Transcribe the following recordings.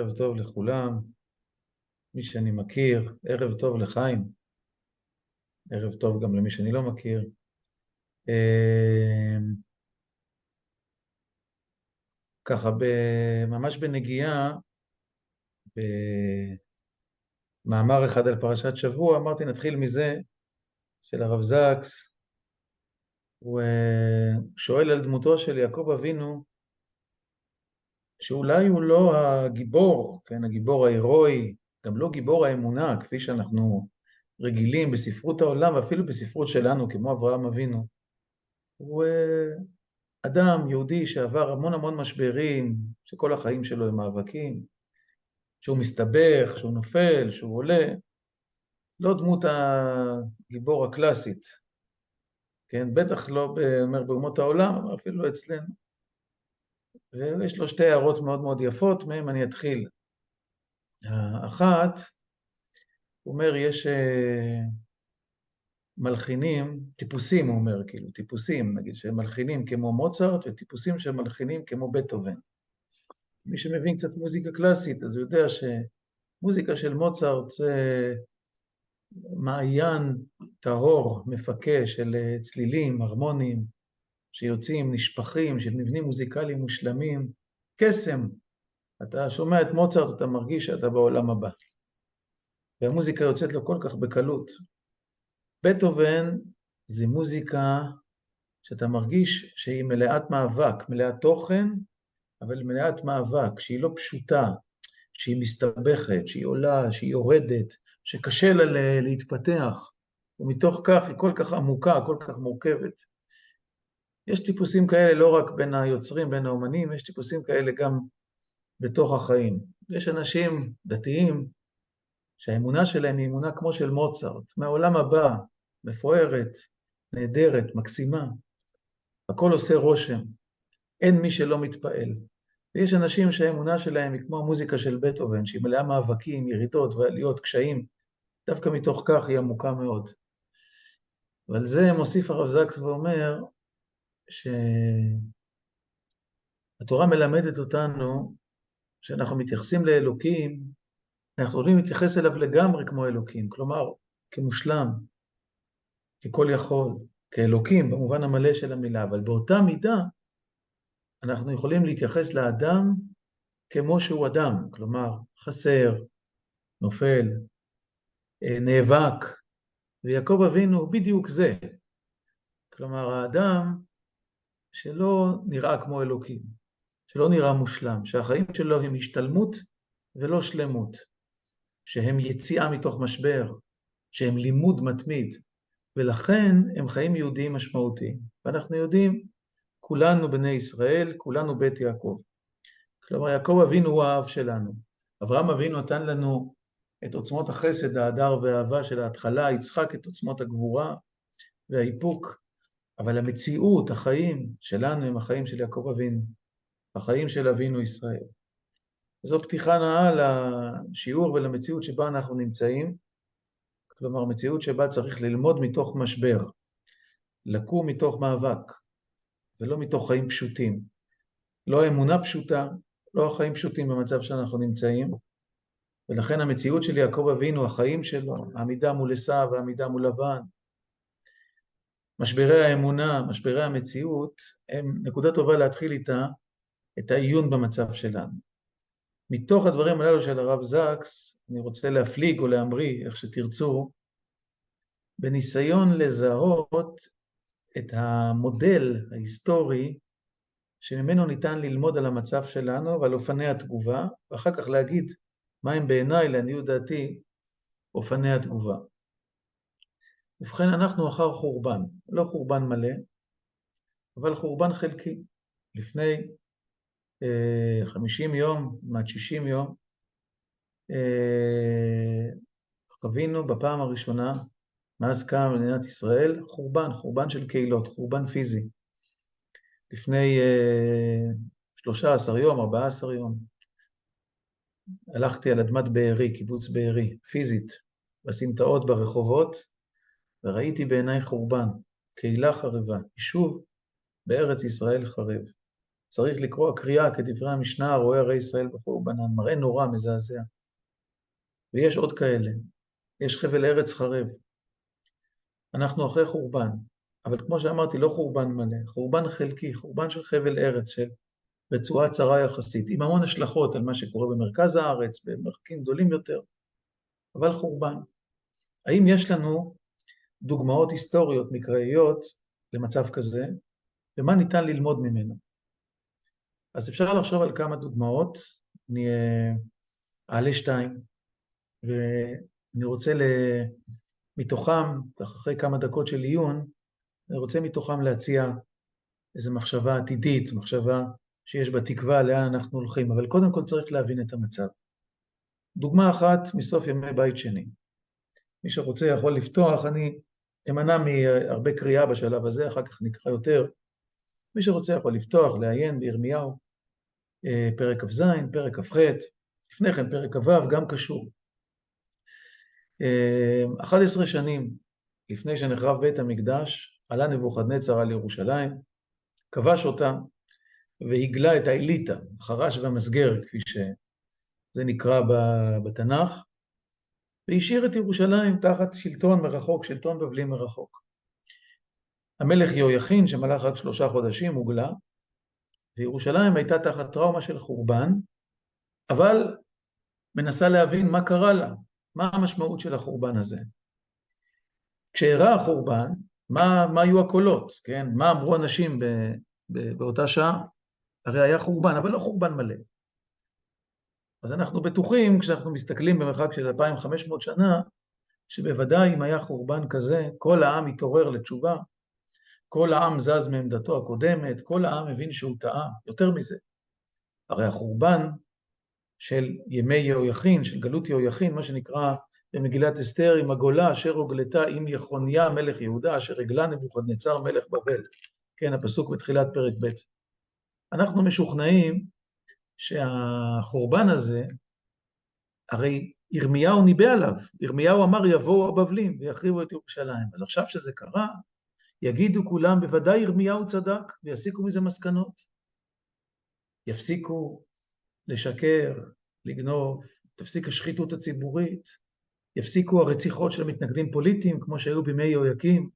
ערב טוב לכולם, מי שאני מכיר, ערב טוב לחיים, ערב טוב גם למי שאני לא מכיר. ככה, ממש בנגיעה, במאמר אחד על פרשת שבוע, אמרתי נתחיל מזה של הרב זקס. הוא שואל על דמותו של יעקב אבינו, שאולי הוא לא הגיבור, כן, הגיבור ההירואי, גם לא גיבור האמונה, כפי שאנחנו רגילים בספרות העולם, ואפילו בספרות שלנו, כמו אברהם אבינו. הוא אדם יהודי שעבר המון המון משברים, שכל החיים שלו הם מאבקים, שהוא מסתבך, שהוא נופל, שהוא עולה, לא דמות הגיבור הקלאסית, כן, בטח לא אומר באומות העולם, אבל אפילו אצלנו. ויש לו שתי הערות מאוד מאוד יפות, מהם אני אתחיל. האחת, הוא אומר, יש מלחינים, טיפוסים, הוא אומר, כאילו, טיפוסים, נגיד, שהם מלחינים כמו מוצרט, וטיפוסים שהם מלחינים כמו בטהובן. מי שמבין קצת מוזיקה קלאסית, אז הוא יודע שמוזיקה של מוצרט זה מעיין טהור, מפקה של צלילים, הרמונים, שיוצאים, נשפכים, של מבנים מוזיקליים מושלמים, קסם. אתה שומע את מוצרט, אתה מרגיש שאתה בעולם הבא. והמוזיקה יוצאת לו כל כך בקלות. בטהובן זה מוזיקה שאתה מרגיש שהיא מלאת מאבק, מלאת תוכן, אבל מלאת מאבק, שהיא לא פשוטה, שהיא מסתבכת, שהיא עולה, שהיא יורדת, שקשה לה להתפתח, ומתוך כך היא כל כך עמוקה, כל כך מורכבת. יש טיפוסים כאלה לא רק בין היוצרים, בין האומנים, יש טיפוסים כאלה גם בתוך החיים. יש אנשים דתיים שהאמונה שלהם היא אמונה כמו של מוצרט, מהעולם הבא, מפוארת, נהדרת, מקסימה. הכל עושה רושם, אין מי שלא מתפעל. ויש אנשים שהאמונה שלהם היא כמו המוזיקה של בטהובן, שהיא מלאה מאבקים, ירידות ועליות, קשיים, דווקא מתוך כך היא עמוקה מאוד. ועל זה מוסיף הרב זקס ואומר שהתורה מלמדת אותנו שאנחנו מתייחסים לאלוקים, אנחנו יכולים להתייחס אליו לגמרי כמו אלוקים, כלומר, כמושלם, ככל יכול, כאלוקים במובן המלא של המילה, אבל באותה מידה אנחנו יכולים להתייחס לאדם כמו שהוא אדם, כלומר, חסר, נופל, נאבק, ויעקב אבינו הוא בדיוק זה. כלומר, האדם שלא נראה כמו אלוקים, שלא נראה מושלם, שהחיים שלו הם השתלמות ולא שלמות, שהם יציאה מתוך משבר, שהם לימוד מתמיד, ולכן הם חיים יהודיים משמעותיים. ואנחנו יודעים, כולנו בני ישראל, כולנו בית יעקב. כלומר, יעקב אבינו הוא האב שלנו. אברהם אבינו נתן לנו את עוצמות החסד, ההדר והאהבה של ההתחלה, יצחק את עוצמות הגבורה והאיפוק, אבל המציאות, החיים שלנו הם החיים של יעקב אבינו, החיים של אבינו ישראל. זו פתיחה נאה לשיעור ולמציאות שבה אנחנו נמצאים, כלומר מציאות שבה צריך ללמוד מתוך משבר, לקום מתוך מאבק, ולא מתוך חיים פשוטים. לא אמונה פשוטה, לא החיים פשוטים במצב שאנחנו נמצאים, ולכן המציאות של יעקב אבינו, החיים שלו, העמידה מול עשיו והעמידה מול לבן, משברי האמונה, משברי המציאות, הם נקודה טובה להתחיל איתה את העיון במצב שלנו. מתוך הדברים הללו של הרב זקס, אני רוצה להפליג או להמריא, איך שתרצו, בניסיון לזהות את המודל ההיסטורי שממנו ניתן ללמוד על המצב שלנו ועל אופני התגובה, ואחר כך להגיד מה הם בעיניי, לעניות דעתי, אופני התגובה. ובכן, אנחנו אחר חורבן, לא חורבן מלא, אבל חורבן חלקי. לפני 50 יום, מעט 60 יום, חווינו בפעם הראשונה, מאז קמה מדינת ישראל, חורבן של קהילות, חורבן פיזי. לפני 13 יום, 14 יום, הלכתי על אדמת בארי, קיבוץ בארי, פיזית, בסמטאות ברחובות, וראיתי בעיניי חורבן, קהילה חרבה, יישוב בארץ ישראל חרב. צריך לקרוא קריאה כדברי המשנה, רואה הרי ישראל בחורבנן, מראה נורא, מזעזע. ויש עוד כאלה, יש חבל ארץ חרב. אנחנו אחרי חורבן, אבל כמו שאמרתי, לא חורבן מלא, חורבן חלקי, חורבן של חבל ארץ, של רצועה צרה יחסית, עם המון השלכות על מה שקורה במרכז הארץ, במרחקים גדולים יותר, אבל חורבן. האם יש לנו דוגמאות היסטוריות, מקראיות, למצב כזה, ומה ניתן ללמוד ממנו? אז אפשר לחשוב על כמה דוגמאות, אני אעלה 2, ואני רוצה מתוכם, אחרי כמה דקות של עיון, אני רוצה מתוכם להציע איזו מחשבה עתידית, מחשבה שיש בה תקווה לאן אנחנו הולכים, אבל קודם כל צריך להבין את המצב. דוגמה אחת מסוף ימי בית שני. מי שרוצה יכול לפתוח, אני אמנע מהרבה קריאה בשלב הזה, אחר כך נקרא יותר. מי שרוצה יכול לפתוח, לעיין בירמיהו, פרק כ"ז, פרק כ"ח, לפני כן פרק כ"ו, גם קשור. 11 שנים לפני שנחרב בית המקדש, עלה נבוכדנצר על ירושלים, כבש אותה והגלה את האליטה, החרש והמסגר, כפי שזה נקרא בתנ"ך, והשאיר את ירושלים תחת שלטון מרחוק, שלטון בבלי מרחוק. המלך יהויכין, שמלך רק 3 חודשים, הוגלה, וירושלים הייתה תחת טראומה של חורבן, אבל מנסה להבין מה קרה לה, מה המשמעות של החורבן הזה. כשאירע החורבן, מה היו הקולות, כן? מה אמרו אנשים באותה שעה? הרי היה חורבן, אבל לא חורבן מלא. אז אנחנו בטוחים, כשאנחנו מסתכלים במרחק של 2500 שנה, שבוודאי אם היה חורבן כזה, כל העם התעורר לתשובה, כל העם זז מעמדתו הקודמת, כל העם הבין שהוא טעה, יותר מזה. הרי החורבן של ימי יהויכין, של גלות יהויכין, מה שנקרא במגילת אסתר, עם הגולה אשר הוגלתה עם יחוניה מלך יהודה, אשר הגלה נבוכדנצר מלך בבל. כן, הפסוק בתחילת פרק ב'. אנחנו משוכנעים שהחורבן הזה, הרי ירמיהו ניבא עליו, ירמיהו אמר יבואו הבבלים ויחריבו את ירושלים. אז עכשיו שזה קרה, יגידו כולם, בוודאי ירמיהו צדק, ויסיקו מזה מסקנות. יפסיקו לשקר, לגנוב, תפסיק השחיתות הציבורית, יפסיקו הרציחות של המתנגדים פוליטיים, כמו שהיו בימי יהויקים.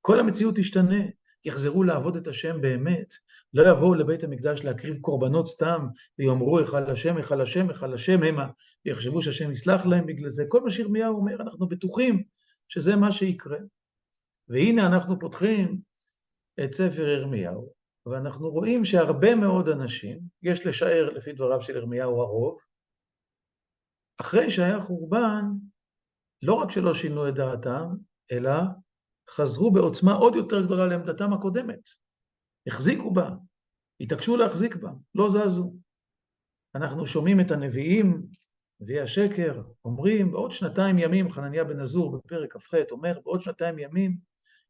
כל המציאות תשתנה, יחזרו לעבוד את השם באמת, לא יבואו לבית המקדש להקריב קורבנות סתם, ויאמרו היכל השם, היכל השם, היכל השם המה, ויחשבו שהשם יסלח להם בגלל זה. כל מה שירמיהו אומר, אנחנו בטוחים שזה מה שיקרה. והנה אנחנו פותחים את ספר ירמיהו, ואנחנו רואים שהרבה מאוד אנשים, יש לשער לפי דבריו של ירמיהו הרוב, אחרי שהיה חורבן, לא רק שלא שינו את דעתם, אלא חזרו בעוצמה עוד יותר גדולה לעמדתם הקודמת. החזיקו בה, התעקשו להחזיק בה, לא זזו. אנחנו שומעים את הנביאים, נביאי השקר, אומרים, בעוד 2 ימים, חנניה בן עזור בפרק כ"ח אומר, בעוד 2 ימים,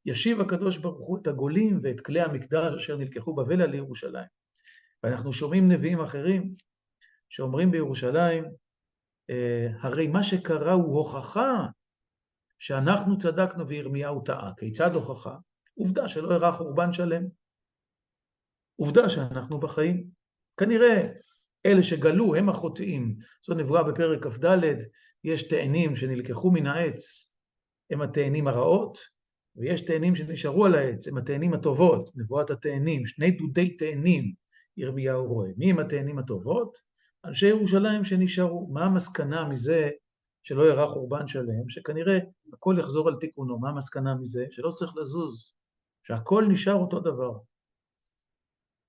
ישיב הקדוש ברוך הוא את הגולים ואת כלי המקדש אשר נלקחו בבל על ירושלים. ואנחנו שומעים נביאים אחרים שאומרים בירושלים, הרי מה שקרה הוא הוכחה שאנחנו צדקנו וירמיהו טעה. כיצד הוכחה? עובדה שלא אירע חורבן שלם. עובדה שאנחנו בחיים. כנראה אלה שגלו הם החוטאים. זו נבואה בפרק כ"ד, יש תאנים שנלקחו מן העץ, הם התאנים הרעות, ויש תאנים שנשארו על העץ, הם התאנים הטובות, נבואת התאנים, 2 דודי תאנים ירמיהו רואה. מי הם התאנים הטובות? אנשי ירושלים שנשארו. מה המסקנה מזה שלא אירע חורבן שלם? שכנראה הכל יחזור על תיקונו. מה המסקנה מזה? שלא צריך לזוז, שהכל נשאר אותו דבר.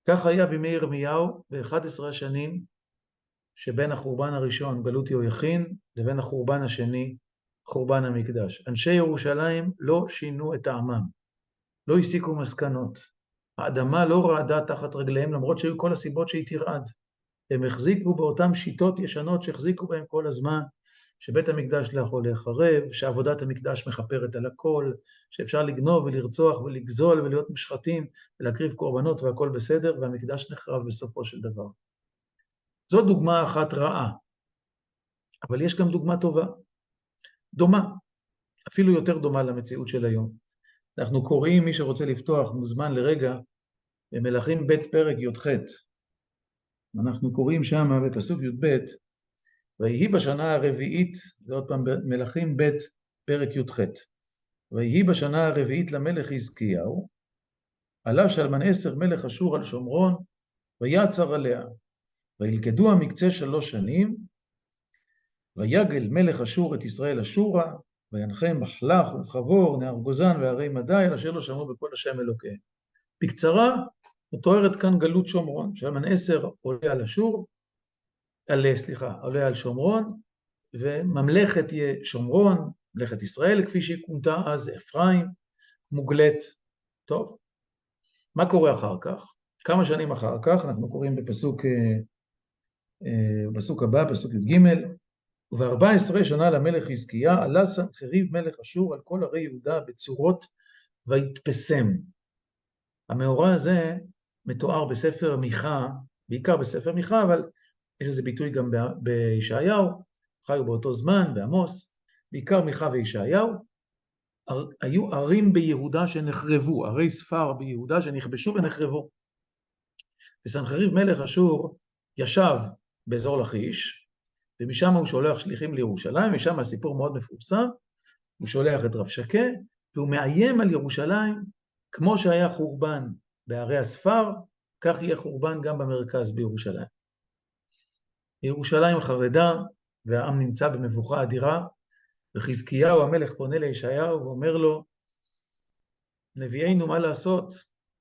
כך היה בימי ירמיהו ב-11 השנים שבין החורבן הראשון, גלות יהויכין, לבין החורבן השני, חורבן המקדש. אנשי ירושלים לא שינו את טעמם, לא הסיקו מסקנות. האדמה לא רעדה תחת רגליהם, למרות שהיו כל הסיבות שהיא תרעד. הם החזיקו באותן שיטות ישנות שהחזיקו בהם כל הזמן, שבית המקדש לא יכול להיחרב, שעבודת המקדש מכפרת על הכל, שאפשר לגנוב ולרצוח ולגזול ולהיות משחטים ולהקריב קורבנות והכל בסדר, והמקדש נחרב בסופו של דבר. זו דוגמה אחת רעה, אבל יש גם דוגמה טובה, דומה, אפילו יותר דומה למציאות של היום. אנחנו קוראים, מי שרוצה לפתוח, מוזמן לרגע, במלכים ב' פרק י"ח. אנחנו קוראים שם בפסוק י"ב, ויהי בשנה הרביעית, זה עוד פעם מלכים ב' פרק י"ח, ויהי בשנה הרביעית למלך חזקיהו, עלה שלמנאסר מלך אשור על שומרון, ויעצר עליה, וילכדוה מקצה 3 שנים, ויגל מלך אשור את ישראל אשורה, וינחם מחלך וחבור, נהר גוזן והרי מדי, על אשר לא שמעו בקול השם אלוקיהם. בקצרה, מתוארת כאן גלות שומרון, שלמנאסר עולה על אשור, עולה על שומרון, וממלכת יהיה שומרון, ממלכת ישראל, כפי שהיא כונתה אז, אפרים, מוגלת. טוב, מה קורה אחר כך? כמה שנים אחר כך, אנחנו קוראים בפסוק הבא, פסוק י"ג, וב-14 שנה למלך חזקיה, עלה סנחריב מלך אשור על כל ערי יהודה בצורות ויתפסם. המאורע הזה מתואר בספר מיכה, בעיקר בספר מיכה, אבל יש לזה ביטוי גם בישעיהו, חיו באותו זמן, בעמוס, בעיקר מיכה וישעיהו. היו ערים ביהודה שנחרבו, ערי ספר ביהודה שנכבשו ונחרבו. וסנחריב מלך אשור ישב באזור לכיש, ומשם הוא שולח שליחים לירושלים, ושם הסיפור מאוד מפורסם, הוא שולח את רב שקה, והוא מאיים על ירושלים, כמו שהיה חורבן בערי הספר, כך יהיה חורבן גם במרכז בירושלים. ירושלים חרדה, והעם נמצא במבוכה אדירה, וחזקיהו המלך פונה לישעיהו ואומר לו, נביאנו מה לעשות?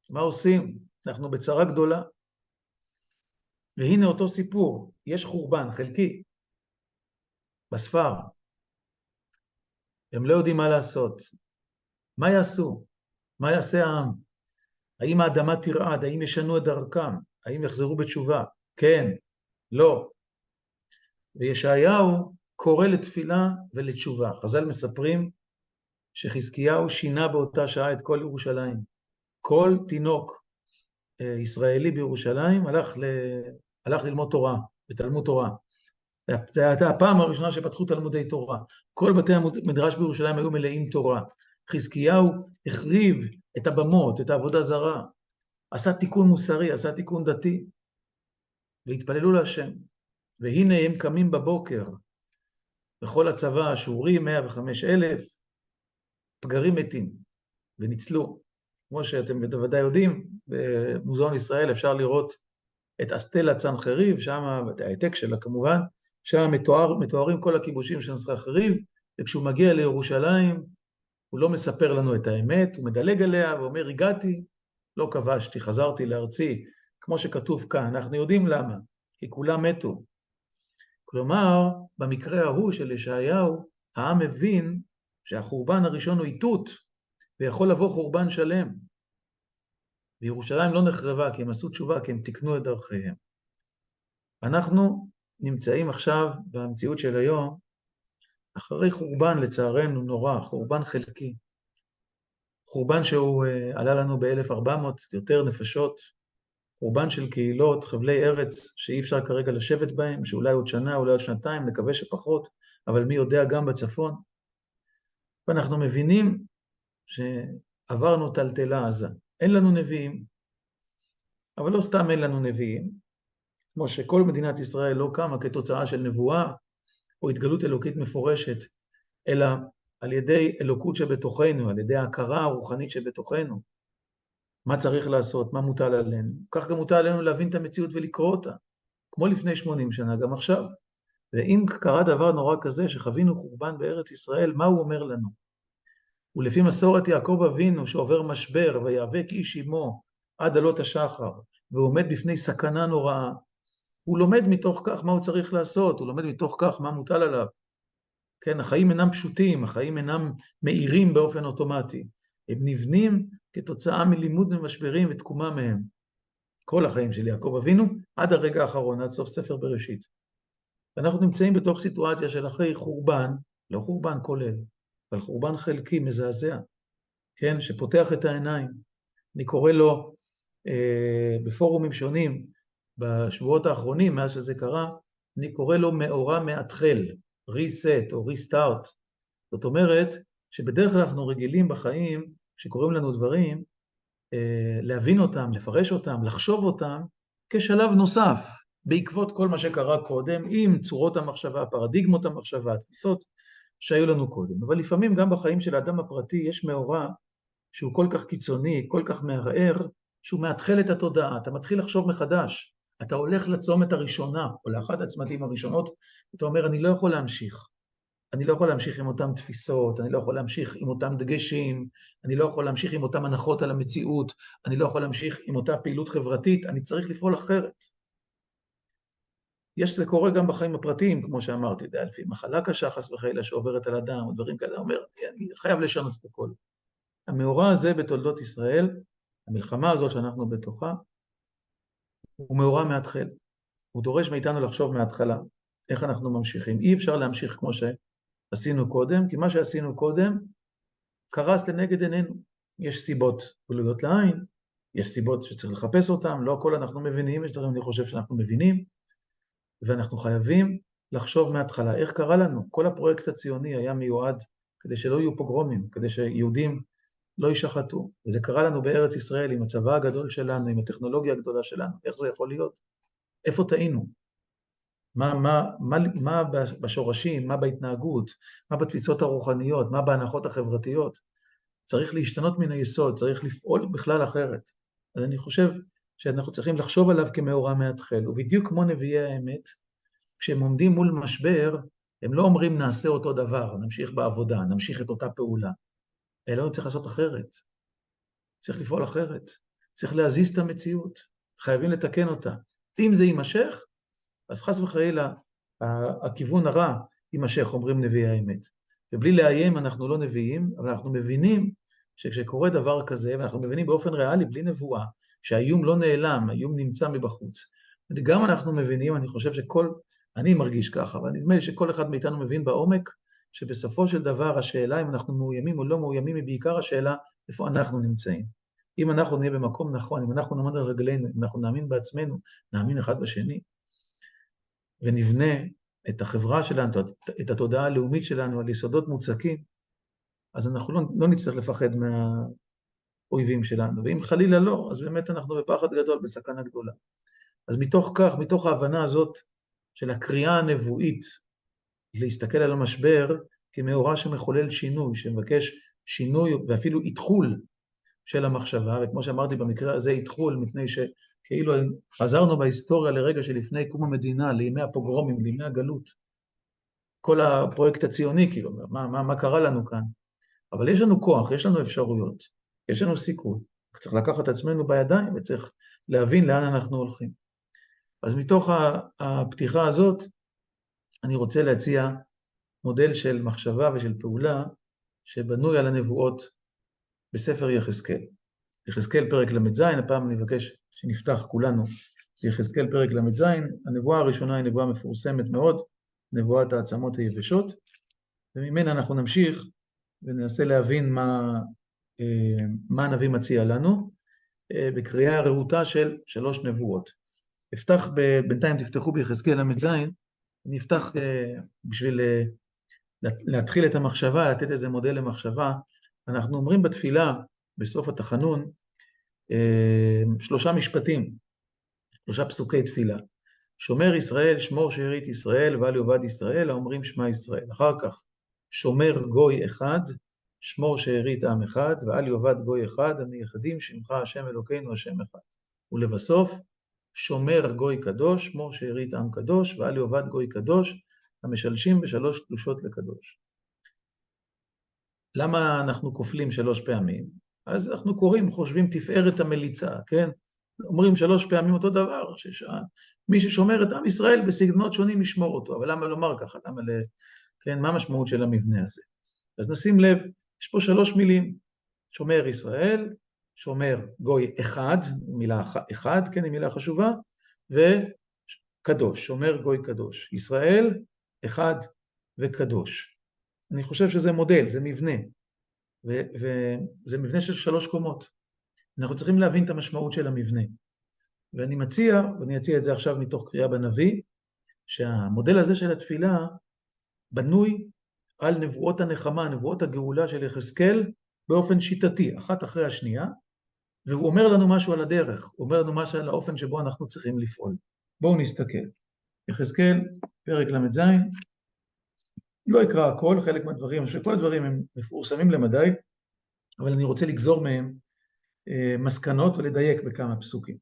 מה עושים? אנחנו בצרה גדולה. והנה אותו סיפור, יש חורבן חלקי בספר. הם לא יודעים מה לעשות. מה יעשו? מה יעשה העם? האם האדמה תרעד? האם ישנו את דרכם? האם יחזרו בתשובה? כן, לא. וישעיהו קורא לתפילה ולתשובה. חז"ל מספרים שחזקיהו שינה באותה שעה את כל ירושלים. כל תינוק ישראלי בירושלים הלך ללמוד תורה, בתלמוד תורה. זו הייתה הפעם הראשונה שפתחו תלמודי תורה. כל בתי המדרש בירושלים היו מלאים תורה. חזקיהו החריב את הבמות, את העבודה זרה, עשה תיקון מוסרי, עשה תיקון דתי, והתפללו להשם. והנה הם קמים בבוקר, בכל הצבא האשורי, 105,000, פגרים מתים, וניצלו. כמו שאתם בוודאי יודעים, במוזיאון ישראל אפשר לראות את אסטלת סנחריב, שם, העתק שלה כמובן, שם מתוארים כל הכיבושים של סנחריב, וכשהוא מגיע לירושלים, הוא לא מספר לנו את האמת, הוא מדלג עליה ואומר, הגעתי, לא כבשתי, חזרתי לארצי, כמו שכתוב כאן, אנחנו יודעים למה, כי כולם מתו. כלומר, במקרה ההוא של ישעיהו, העם מבין שהחורבן הראשון הוא איתות, ויכול לבוא חורבן שלם. וירושלים לא נחרבה, כי הם עשו תשובה, כי הם תיקנו את דרכיהם. אנחנו נמצאים עכשיו במציאות של היום, אחרי חורבן לצערנו נורא, חורבן חלקי. חורבן שהוא עלה לנו ב-1400 יותר נפשות, חורבן של קהילות, חבלי ארץ שאי אפשר כרגע לשבת בהם, שאולי עוד שנה, אולי עוד שנתיים, נקווה שפחות, אבל מי יודע גם בצפון. ואנחנו מבינים שעברנו טלטלה עזה. אין לנו נביאים, אבל לא סתם אין לנו נביאים, כמו שכל מדינת ישראל לא קמה כתוצאה של נבואה או התגלות אלוקית מפורשת, אלא על ידי אלוקות שבתוכנו, על ידי ההכרה הרוחנית שבתוכנו. מה צריך לעשות, מה מוטל עלינו. כך גם מוטל עלינו להבין את המציאות ולקרוא אותה, כמו לפני 80 שנה, גם עכשיו. ואם קרה דבר נורא כזה שחווינו חורבן בארץ ישראל, מה הוא אומר לנו? ולפי מסורת יעקב אבינו שעובר משבר ויאבק איש עמו עד עלות השחר, והוא עומד בפני סכנה נוראה, הוא לומד מתוך כך מה הוא צריך לעשות, הוא לומד מתוך כך מה מוטל עליו. כן, החיים אינם פשוטים, החיים אינם מהירים באופן אוטומטי. הם נבנים כתוצאה מלימוד ממשברים ותקומה מהם. כל החיים של יעקב אבינו, עד הרגע האחרון, עד סוף ספר בראשית. אנחנו נמצאים בתוך סיטואציה של אחרי חורבן, לא חורבן כולל, אבל חורבן חלקי, מזעזע, כן, שפותח את העיניים. אני קורא לו בפורומים שונים, בשבועות האחרונים, מאז שזה קרה, אני קורא לו מאורע מאתחל, reset או restart. זאת אומרת, שבדרך כלל אנחנו רגילים בחיים, שקוראים לנו דברים, להבין אותם, לפרש אותם, לחשוב אותם, כשלב נוסף, בעקבות כל מה שקרה קודם, עם צורות המחשבה, פרדיגמות המחשבה, התפיסות שהיו לנו קודם. אבל לפעמים גם בחיים של האדם הפרטי יש מאורע שהוא כל כך קיצוני, כל כך מערער, שהוא מאתחל את התודעה, אתה מתחיל לחשוב מחדש, אתה הולך לצומת הראשונה, או לאחת הצמתים הראשונות, אתה אומר, אני לא יכול להמשיך. אני לא יכול להמשיך עם אותן תפיסות, אני לא יכול להמשיך עם אותם דגשים, אני לא יכול להמשיך עם אותם הנחות על המציאות, אני לא יכול להמשיך עם אותה פעילות חברתית, אני צריך לפעול אחרת. זה קורה גם בחיים הפרטיים, כמו שאמרתי, לפי מחלה קשה, חס וחלילה, שעוברת על אדם, או דברים כאלה, אומר, אני חייב לשנות את הכל. המאורע הזה בתולדות ישראל, המלחמה הזאת שאנחנו בתוכה, הוא מאורע מהתחל. הוא דורש מאיתנו לחשוב מההתחלה, איך אנחנו ממשיכים. אי אפשר להמשיך כמו שעשינו קודם, כי מה שעשינו קודם קרס לנגד עינינו. יש סיבות גלויות לעין, יש סיבות שצריך לחפש אותן, לא הכל אנחנו מבינים, יש דברים אני חושב שאנחנו מבינים, ואנחנו חייבים לחשוב מההתחלה. איך קרה לנו? כל הפרויקט הציוני היה מיועד כדי שלא יהיו פוגרומים, כדי שיהודים לא יישחטו. וזה קרה לנו בארץ ישראל עם הצבא הגדול שלנו, עם הטכנולוגיה הגדולה שלנו. איך זה יכול להיות? איפה טעינו? מה בשורשים, מה בהתנהגות, מה בתפיסות הרוחניות, מה בהנחות החברתיות? צריך להשתנות מן היסוד, צריך לפעול בכלל אחרת. אז אני חושב שאנחנו צריכים לחשוב עליו כמאורע מהתחל. ובדיוק כמו נביאי האמת, כשהם עומדים מול משבר, הם לא אומרים נעשה אותו דבר, נמשיך בעבודה, נמשיך את אותה פעולה. אלא צריך לעשות אחרת. צריך לפעול אחרת. צריך להזיז את המציאות. חייבים לתקן אותה. אם זה יימשך, אז חס וחלילה, הכיוון הרע יימשך, אומרים נביאי האמת. ובלי לאיים אנחנו לא נביאים, אבל אנחנו מבינים שכשקורה דבר כזה, ואנחנו מבינים באופן ריאלי, בלי נבואה, שהאיום לא נעלם, האיום נמצא מבחוץ. וגם אנחנו מבינים, אני חושב אני מרגיש ככה, אבל נדמה לי שכל אחד מאיתנו מבין בעומק, שבסופו של דבר השאלה אם אנחנו מאוימים או לא מאוימים, היא בעיקר השאלה איפה אנחנו נמצאים. אם אנחנו נהיה במקום נכון, אם אנחנו נעמוד על רגלינו, אם אנחנו נאמין בעצמנו, נאמין אחד בשני, ונבנה את החברה שלנו, את התודעה הלאומית שלנו על יסודות מוצקים, אז אנחנו לא נצטרך לפחד מהאויבים שלנו. ואם חלילה לא, אז באמת אנחנו בפחד גדול, בסכנה גדולה. אז מתוך כך, מתוך ההבנה הזאת של הקריאה הנבואית, להסתכל על המשבר כמאורע שמחולל שינוי, שמבקש שינוי ואפילו התחול של המחשבה, וכמו שאמרתי במקרה הזה התחול, מפני שכאילו חזרנו בהיסטוריה לרגע שלפני קום המדינה, לימי הפוגרומים, לימי הגלות, כל הפרויקט הציוני, כאילו, מה קרה לנו כאן? אבל יש לנו כוח, יש לנו אפשרויות, יש לנו סיכוי, צריך לקחת את עצמנו בידיים וצריך להבין לאן אנחנו הולכים. אז מתוך הפתיחה הזאת, אני רוצה להציע מודל של מחשבה ושל פעולה שבנוי על הנבואות בספר יחזקאל. יחזקאל פרק ל"ז, הפעם אני מבקש שנפתח כולנו יחזקאל פרק ל"ז. הנבואה הראשונה היא נבואה מפורסמת מאוד, נבואת העצמות היבשות, וממנה אנחנו נמשיך וננסה להבין מה הנביא מציע לנו, בקריאה רהוטה של 3 נבואות. בינתיים תפתחו ביחזקאל ל"ז, נפתח בשביל להתחיל את המחשבה, לתת איזה מודל למחשבה. אנחנו אומרים בתפילה, בסוף התחנון, 3 משפטים, 3 פסוקי תפילה. שומר ישראל, שמור שארית ישראל, ואל יאבד ישראל, האומרים שמע ישראל. אחר כך, שומר גוי אחד, שמור שארית עם אחד, ואל יאבד גוי אחד, המייחדים שמך השם אלוקינו השם אחד. ולבסוף, שומר גוי קדוש, שמור שארית עם קדוש, ואל יאבד גוי קדוש, המשלשים ב3 קדושות לקדוש. למה אנחנו כופלים 3 פעמים? אז אנחנו קוראים, חושבים תפארת המליצה, כן? אומרים 3 פעמים אותו דבר, מי ששומר את עם ישראל בסגנונות שונים ישמור אותו, אבל למה לומר ככה? כן, מה המשמעות של המבנה הזה? אז נשים לב, יש פה 3 מילים, שומר ישראל, שומר גוי אחד, מילה אחד, כן, היא מילה חשובה, וקדוש, שומר גוי קדוש. ישראל, אחד וקדוש. אני חושב שזה מודל, זה מבנה, וזה מבנה של 3 קומות. אנחנו צריכים להבין את המשמעות של המבנה. ואני אציע את זה עכשיו מתוך קריאה בנביא, שהמודל הזה של התפילה בנוי על נבואות הנחמה, נבואות הגאולה של יחזקאל, באופן שיטתי, אחת אחרי השנייה, והוא אומר לנו משהו על הדרך, הוא אומר לנו משהו על האופן שבו אנחנו צריכים לפעול. בואו נסתכל. יחזקאל, פרק ל"ז, לא אקרא הכל, חלק מהדברים, אני חושב שכל הדברים הם מפורסמים למדי, אבל אני רוצה לגזור מהם מסקנות ולדייק בכמה פסוקים.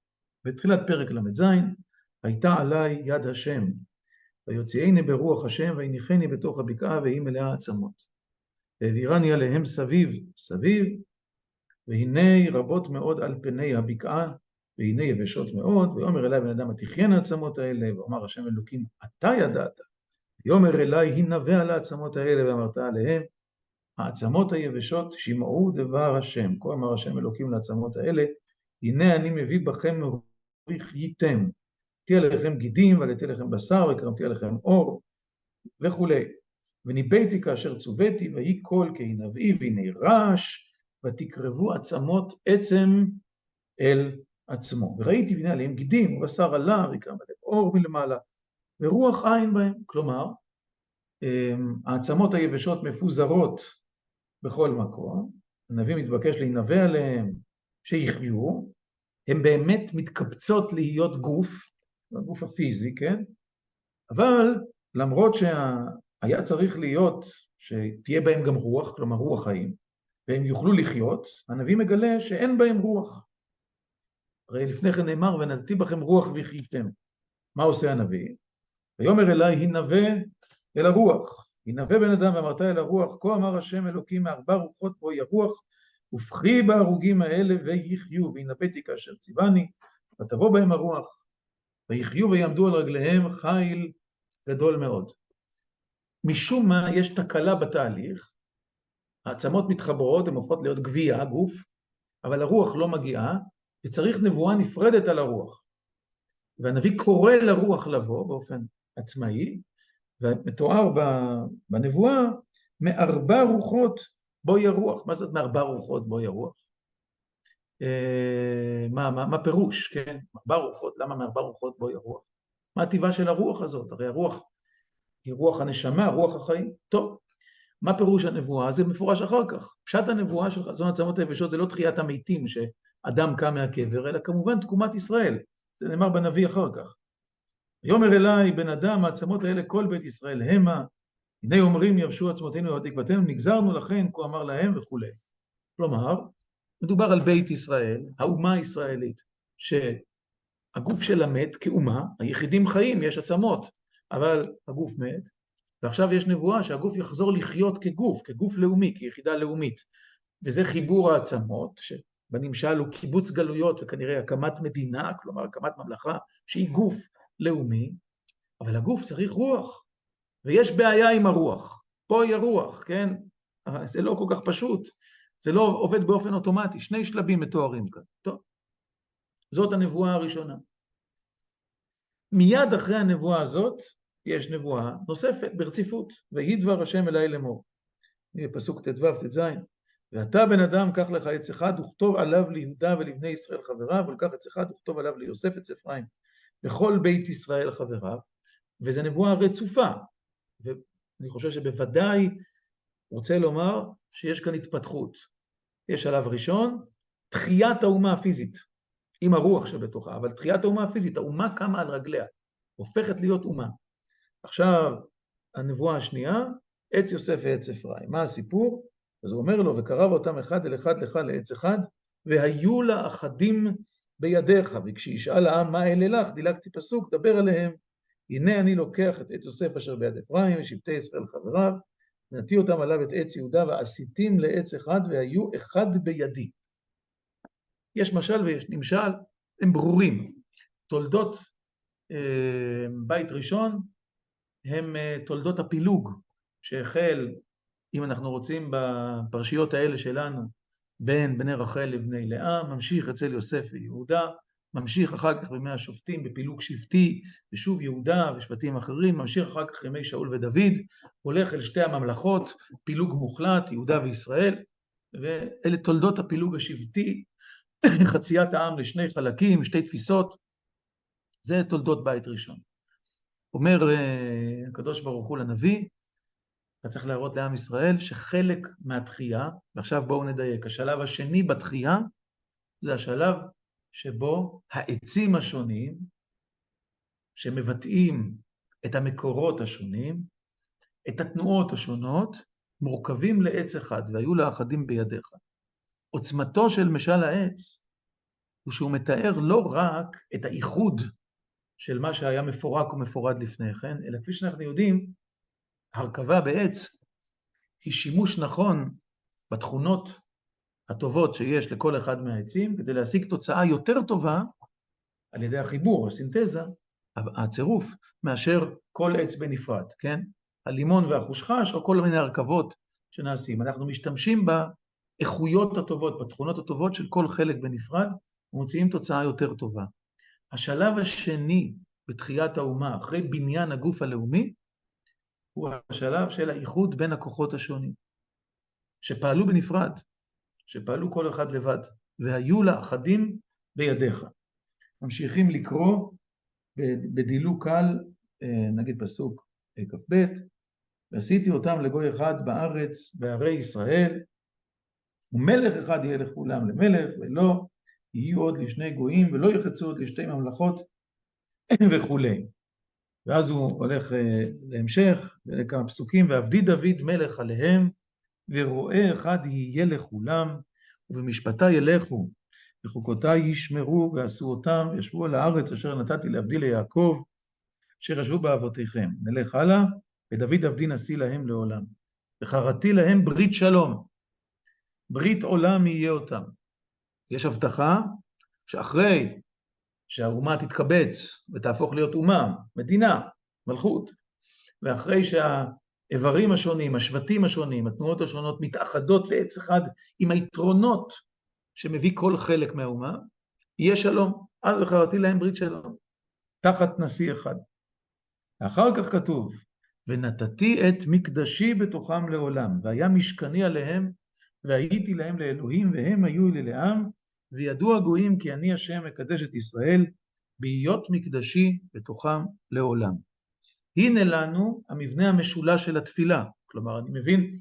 בתחילת פרק ל"ז, הייתה עליי יד השם, ויוציאני ברוח השם, ויניחני בתוך הבקעה, והיא מלאה עצמות. והעבירני עליהם סביב סביב, והנה רבות מאוד על פני הבקעה, והנה יבשות מאוד, ויאמר אליי בן אדם, התחיינה העצמות האלה, ואומר השם אלוקים, אתה ידעת. ויאמר אליי, הנבא על העצמות האלה, ואמרת עליהם, העצמות היבשות שמעו דבר השם. כה אמר השם אלוקים לעצמות האלה, הנה אני מביא בכם וחייתם. תהיה לכם גידים, ועליתי לכם בשר, וקרמתי עליכם אור, וכו'. וניבאתי כאשר צוויתי, ויהי קול כענבי, והנה רעש, ותקרבו עצמות עצם אל עצמו. וראיתי והנה עליהם גידים, ובשר עלה, ויקרם עליהם אור מלמעלה, ורוח עין בהם. כלומר, העצמות היבשות מפוזרות בכל מקום, הנביא מתבקש להינבא עליהם שיחיו, הן באמת מתקבצות להיות גוף, הגוף הפיזי, כן? אבל למרות שהיה צריך להיות שתהיה בהם גם רוח, כלומר רוח חיים, והם יוכלו לחיות, הנביא מגלה שאין בהם רוח. הרי לפני כן נאמר, ונתתי בכם רוח וחייתם. מה עושה הנביא? ויאמר אליי, הנבא אל הרוח. הנבא בן אדם ואמרת אל הרוח, כה אמר השם אלוקים מארבע רוחות בו ירוח, ופחי בהרוגים האלה ויחיו, והנבאתי כאשר ציווני, ותבוא בהם הרוח, ויחיו ויעמדו על רגליהם חיל גדול מאוד. משום מה יש תקלה בתהליך, העצמות מתחברות, הן הופכות להיות גבייה, גוף, אבל הרוח לא מגיעה, וצריך נבואה נפרדת על הרוח. והנביא קורא לרוח לבוא באופן עצמאי, ומתואר בנבואה, מארבע רוחות בו ירוח. מה זאת מארבע רוחות בו ירוח? מה פירוש, כן? ארבע רוחות, למה מארבע רוחות בו ירוח? מה הטבעה של הרוח הזאת? הרי הרוח היא רוח הנשמה, רוח החיים. טוב, מה פירוש הנבואה? זה מפורש אחר כך. פשט הנבואה של חזון העצמות היבשות זה לא תחיית המתים שאדם קם מהקבר, אלא כמובן תקומת ישראל. זה נאמר בנביא אחר כך. ויאמר אליי בן אדם, העצמות האלה כל בית ישראל המה, הנה אומרים יבשו עצמותינו ותקוותנו, נגזרנו לכן, כה אמר להם וכו'. כלומר, מדובר על בית ישראל, האומה הישראלית, שהגוף שלה מת כאומה, היחידים חיים, יש עצמות, אבל הגוף מת, ועכשיו יש נבואה שהגוף יחזור לחיות כגוף, כגוף לאומי, כיחידה לאומית. וזה חיבור העצמות, שבנמשל הוא קיבוץ גלויות וכנראה הקמת מדינה, כלומר הקמת ממלכה, שהיא גוף לאומי, אבל הגוף צריך רוח, ויש בעיה עם הרוח. פה היא הרוח, כן? זה לא כל כך פשוט, זה לא עובד באופן אוטומטי, שני שלבים מתוארים כאן. טוב, זאת הנבואה הראשונה. מיד אחרי הנבואה הזאת, יש נבואה נוספת ברציפות, ויהי דבר השם אליי לאמור. הנה פסוק ט"ו ט"ז, ואתה בן אדם קח לך עץ אחד וכתוב עליו ליהודה ולבני ישראל חבריו, ולקח עץ אחד וכתוב עליו ליוסף עץ אפרים וכל בית ישראל חבריו, וזה נבואה רצופה, ואני חושב שבוודאי רוצה לומר שיש כאן התפתחות. יש שלב ראשון, תחיית האומה הפיזית, עם הרוח שבתוכה, אבל תחיית האומה הפיזית, האומה קמה על רגליה, הופכת להיות אומה. עכשיו, הנבואה השנייה, עץ יוסף ועץ אפרים. מה הסיפור? אז הוא אומר לו, וקרב אותם אחד אל אחד לך לעץ אחד, והיו לה אחדים בידיך, וכשישאל העם מה אלה לך, דילגתי פסוק, דבר עליהם, הנה אני לוקח את עץ יוסף אשר ביד אפרים, ושבטי ישראל חבריו, ונתתי אותם עליו את עץ יהודה, ועשיתים לעץ אחד, והיו אחד בידי. יש משל ויש נמשל, הם ברורים. תולדות בית ראשון, הם תולדות הפילוג, שהחל, אם אנחנו רוצים בפרשיות האלה שלנו, בין בני רחל לבני לאה, ממשיך אצל יוסף ויהודה, ממשיך אחר כך בימי השופטים בפילוג שבטי, ושוב יהודה ושבטים אחרים, ממשיך אחר כך ימי שאול ודוד, הולך אל שתי הממלכות, פילוג מוחלט, יהודה וישראל, ואלה תולדות הפילוג השבטי, חציית העם לשני חלקים, שתי תפיסות, זה תולדות בית ראשון. אומר הקדוש ברוך הוא לנביא, אתה צריך להראות לעם ישראל שחלק מהתחייה, ועכשיו בואו נדייק, השלב השני בתחייה, זה השלב שבו העצים השונים שמבטאים את המקורות השונים, את התנועות השונות, מורכבים לעץ אחד, והיו לאחדים בידיך. עוצמתו של משל העץ הוא שהוא מתאר לא רק את האיחוד של מה שהיה מפורק ומפורד לפני כן, אלא כפי שאנחנו יודעים, הרכבה בעץ היא שימוש נכון בתכונות הטובות שיש לכל אחד מהעצים, כדי להשיג תוצאה יותר טובה על ידי החיבור, הסינתזה, הצירוף, מאשר כל עץ בנפרד, כן? הלימון והחושחש, או כל מיני הרכבות שנעשים. אנחנו משתמשים באיכויות הטובות, בתכונות הטובות של כל חלק בנפרד, ומוציאים תוצאה יותר טובה. השלב השני בתחיית האומה, אחרי בניין הגוף הלאומי, הוא השלב של האיחוד בין הכוחות השונים, שפעלו בנפרד, שפעלו כל אחד לבד, והיו לאחדים בידיך. ממשיכים לקרוא בדילוק קל, נגיד פסוק כ"ב, ועשיתי אותם לגוי אחד בארץ, בערי ישראל, ומלך אחד יהיה לכולם למלך, ולא יהיו עוד לשני גויים, ולא יחצו עוד לשתי ממלכות, וכו'. ואז הוא הולך להמשך, לכמה פסוקים, ועבדי דוד מלך עליהם, ורועה אחד יהיה לכולם, ובמשפטי ילכו, וחוקותיי ישמרו, ועשו אותם, ישבו על הארץ אשר נתתי לעבדי ליעקב, אשר ישבו באבותיכם. נלך הלאה, ודוד עבדי נשיא להם לעולם. וחרתי להם ברית שלום. ברית עולם יהיה אותם. יש הבטחה שאחרי שהאומה תתקבץ ותהפוך להיות אומה, מדינה, מלכות, ואחרי שהאיברים השונים, השבטים השונים, התנועות השונות מתאחדות לעץ אחד עם היתרונות שמביא כל חלק מהאומה, יהיה שלום. אז וחרתי להם ברית שלום, תחת נשיא אחד. אחר כך כתוב, ונתתי את מקדשי בתוכם לעולם, והיה משכני עליהם, והייתי להם לאלוהים, והם היו לי לעם, וידעו הגויים כי אני השם מקדש את ישראל, בהיות מקדשי בתוכם לעולם. הנה לנו המבנה המשולש של התפילה. כלומר, אני מבין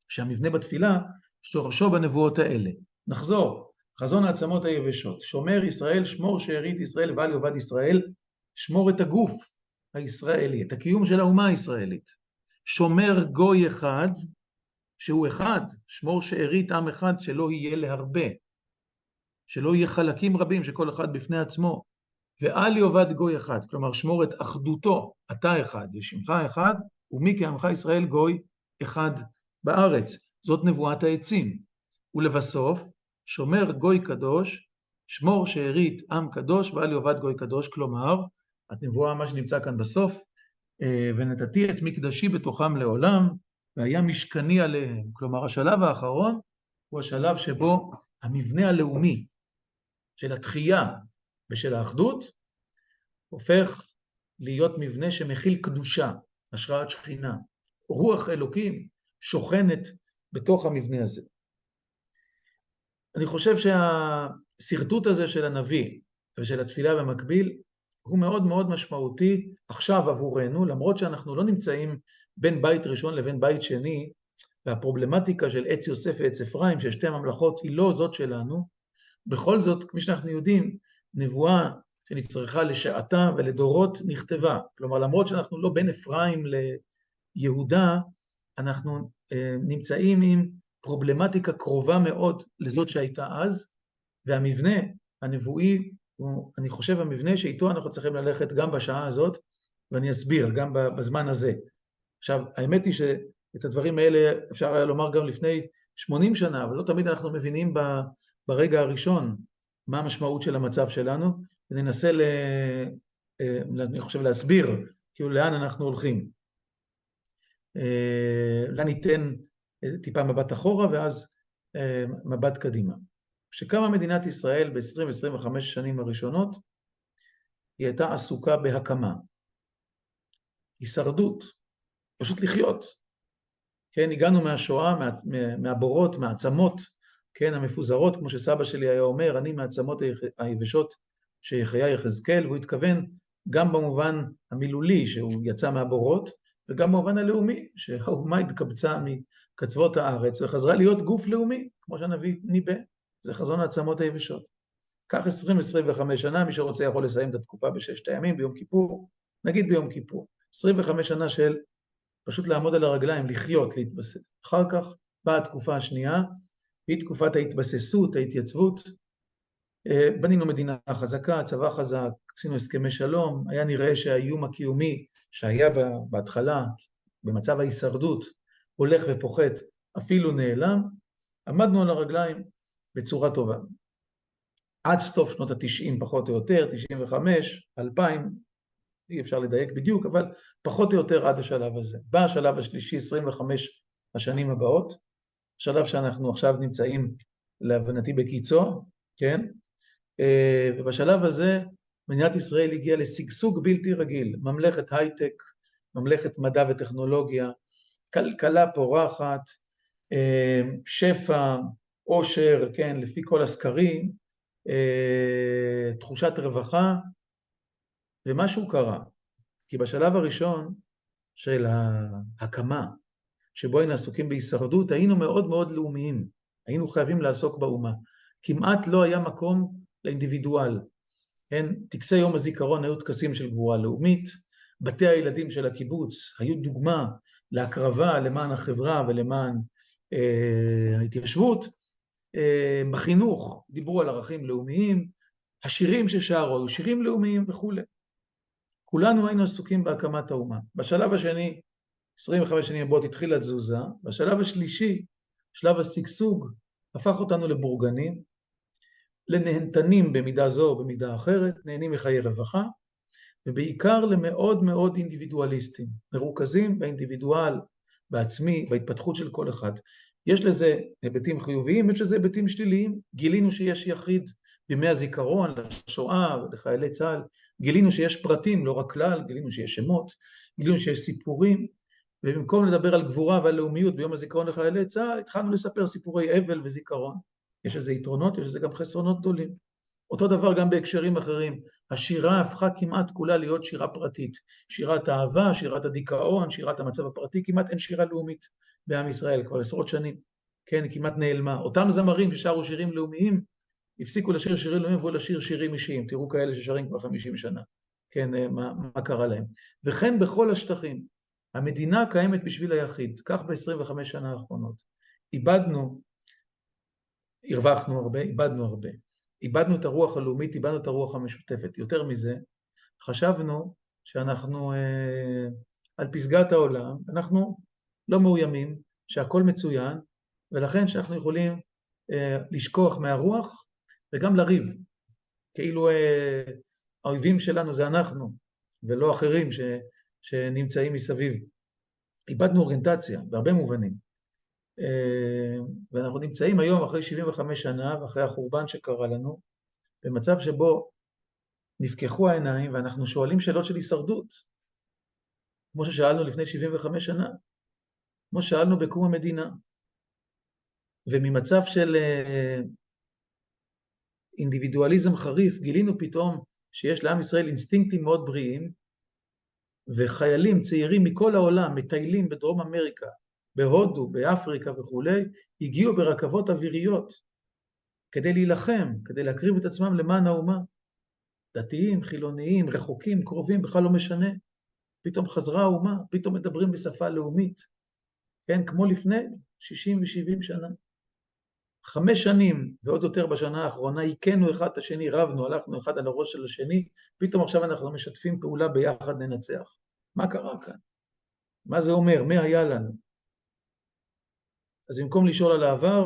שהמבנה בתפילה שורשו בנבואות האלה. נחזור, חזון העצמות היבשות. שומר ישראל, שמור שארית ישראל, ואל יאבד ישראל, שמור את הגוף הישראלי, את הקיום של האומה הישראלית. שומר גוי אחד, שהוא אחד, שמור שארית עם אחד, שלא יהיה להרבה, שלא יהיה חלקים רבים, שכל אחד בפני עצמו. ואל יאבד גוי אחד, כלומר שמור את אחדותו, אתה אחד, ושמך אחד, ומי כעמך ישראל גוי אחד בארץ. זאת נבואת העצים. ולבסוף, שומר גוי קדוש, שמור שארית עם קדוש, ואל יאבד גוי קדוש, כלומר, הנבואה מה שנמצא כאן בסוף, ונתתי את מקדשי בתוכם לעולם, והיה משכני עליהם. כלומר, השלב האחרון הוא השלב שבו המבנה הלאומי של התחייה ושל האחדות, הופך להיות מבנה שמכיל קדושה, השראת שכינה. רוח אלוקים שוכנת בתוך המבנה הזה. אני חושב שהסרטוט הזה של הנביא ושל התפילה במקביל, הוא מאוד מאוד משמעותי עכשיו עבורנו, למרות שאנחנו לא נמצאים בין בית ראשון לבין בית שני, והפרובלמטיקה של עץ יוסף ועץ אפרים, של שתי ממלכות, היא לא זאת שלנו. בכל זאת, כפי שאנחנו יודעים, נבואה שנצטרכה לשעתה ולדורות נכתבה. כלומר, למרות שאנחנו לא בין אפרים ליהודה, אנחנו נמצאים עם פרובלמטיקה קרובה מאוד לזאת שהייתה אז, והמבנה הנבואי הוא, אני חושב, המבנה שאיתו אנחנו צריכים ללכת גם בשעה הזאת, ואני אסביר גם בזמן הזה. עכשיו, האמת היא שאת הדברים האלה אפשר היה לומר גם לפני 80 שנה, אבל לא תמיד אנחנו מבינים ברגע הראשון מה המשמעות של המצב שלנו, וננסה, אני חושב, להסביר כאילו לאן אנחנו הולכים. אולי ניתן טיפה מבט אחורה ואז מבט קדימה. כשקמה מדינת ישראל ב-20-25 שנים הראשונות, היא הייתה עסוקה בהקמה, הישרדות, פשוט לחיות. כן, הגענו מהשואה, מהבורות, מהעצמות, כן, המפוזרות, כמו שסבא שלי היה אומר, אני מהעצמות היבשות שיחיה יחזקאל, והוא התכוון גם במובן המילולי שהוא יצא מהבורות, וגם במובן הלאומי, שהאומה התקבצה מקצוות הארץ, וחזרה להיות גוף לאומי, כמו שהנביא ניבא, זה חזון העצמות היבשות. קח 20-25 שנה, מי שרוצה יכול לסיים את התקופה בששת הימים, ביום כיפור, נגיד ביום כיפור. 25 שנה של פשוט לעמוד על הרגליים, לחיות, להתבסס. אחר כך באה התקופה השנייה, היא תקופת ההתבססות, ההתייצבות. בנינו מדינה חזקה, צבא חזק, עשינו הסכמי שלום, היה נראה שהאיום הקיומי שהיה בהתחלה, במצב ההישרדות, הולך ופוחת, אפילו נעלם, עמדנו על הרגליים בצורה טובה. עד סוף שנות ה-90 פחות או יותר, 95, 2000, אי אפשר לדייק בדיוק, אבל פחות או יותר עד השלב הזה. בא השלב השלישי, 25 השנים הבאות, שלב שאנחנו עכשיו נמצאים להבנתי בקיצו, כן? ובשלב הזה מדינת ישראל הגיעה לשגשוג בלתי רגיל, ממלכת הייטק, ממלכת מדע וטכנולוגיה, כלכלה פורחת, שפע, עושר, כן, לפי כל הסקרים, תחושת רווחה, ומשהו קרה. כי בשלב הראשון של ההקמה, שבו היינו עסוקים בהישרדות, היינו מאוד מאוד לאומיים, היינו חייבים לעסוק באומה. כמעט לא היה מקום לאינדיבידואל. כן? טקסי יום הזיכרון היו טקסים של גבורה לאומית, בתי הילדים של הקיבוץ היו דוגמה להקרבה למען החברה ולמען ההתיישבות, בחינוך דיברו על ערכים לאומיים, השירים ששרו היו שירים לאומיים וכו'. כולנו היינו עסוקים בהקמת האומה. בשלב השני, 25 שנים הבאות התחילה תזוזה, בשלב השלישי, שלב השגשוג, הפך אותנו לבורגנים, לנהנתנים במידה זו או במידה אחרת, נהנים מחיי רווחה, ובעיקר למאוד מאוד אינדיבידואליסטים, מרוכזים באינדיבידואל, בעצמי, בהתפתחות של כל אחד. יש לזה היבטים חיוביים, יש לזה היבטים שליליים. גילינו שיש יחיד בימי הזיכרון, לשואה ולחיילי צה"ל, גילינו שיש פרטים, לא רק כלל, גילינו שיש שמות, גילינו שיש סיפורים, ובמקום לדבר על גבורה ועל לאומיות ביום הזיכרון לחיילי צה"ל, התחלנו לספר סיפורי אבל וזיכרון. יש לזה יתרונות, יש לזה גם חסרונות גדולים. אותו דבר גם בהקשרים אחרים. השירה הפכה כמעט כולה להיות שירה פרטית. שירת האהבה, שירת הדיכאון, שירת המצב הפרטי, כמעט אין שירה לאומית בעם ישראל, כבר עשרות שנים. כן, היא כמעט נעלמה. אותם זמרים ששרו שירים לאומיים, הפסיקו לשיר שירים לאומיים והוא לשיר שירים אישיים. תראו כאלה ששרים כבר 50 שנה. כן, מה קרה להם. וכן בכל השטחים. המדינה קיימת בשביל היחיד. כך ב-25 שנה האחרונות. הרווחנו הרבה, איבדנו הרבה. איבדנו את הרוח הלאומית, איבדנו את הרוח המשותפת. יותר מזה, חשבנו שאנחנו על פסגת העולם, אנחנו לא מאוימים, שהכל מצוין, ולכן שאנחנו יכולים לשכוח מהרוח וגם לריב. כאילו האויבים שלנו זה אנחנו, ולא אחרים שנמצאים מסביב. איבדנו אוריינטציה, בהרבה מובנים. ואנחנו נמצאים היום אחרי 75 שנה, ואחרי החורבן שקרה לנו, במצב שבו נפקחו העיניים, ואנחנו שואלים שאלות של הישרדות, כמו ששאלנו לפני 75 שנה, כמו ששאלנו בקום המדינה. וממצב של אינדיבידואליזם חריף, גילינו פתאום שיש לעם ישראל אינסטינקטים מאוד בריאים, וחיילים צעירים מכל העולם, מטיילים בדרום אמריקה, בהודו, באפריקה וכו', הגיעו ברכבות אוויריות, כדי להילחם, כדי להקריב את עצמם למען האומה. דתיים, חילוניים, רחוקים, קרובים, בכלל לא משנה. פתאום חזרה האומה, פתאום מדברים בשפה לאומית. כן, כמו לפני 60 ו-70 שנה. 5 שנים, ועוד יותר בשנה האחרונה, הכינו אחד את השני, רבנו, הלכנו אחד על הראש של השני, פתאום עכשיו אנחנו משתפים פעולה ביחד ננצח. מה קרה כאן? מה זה אומר? מה היה לנו? אז במקום לשאול על העבר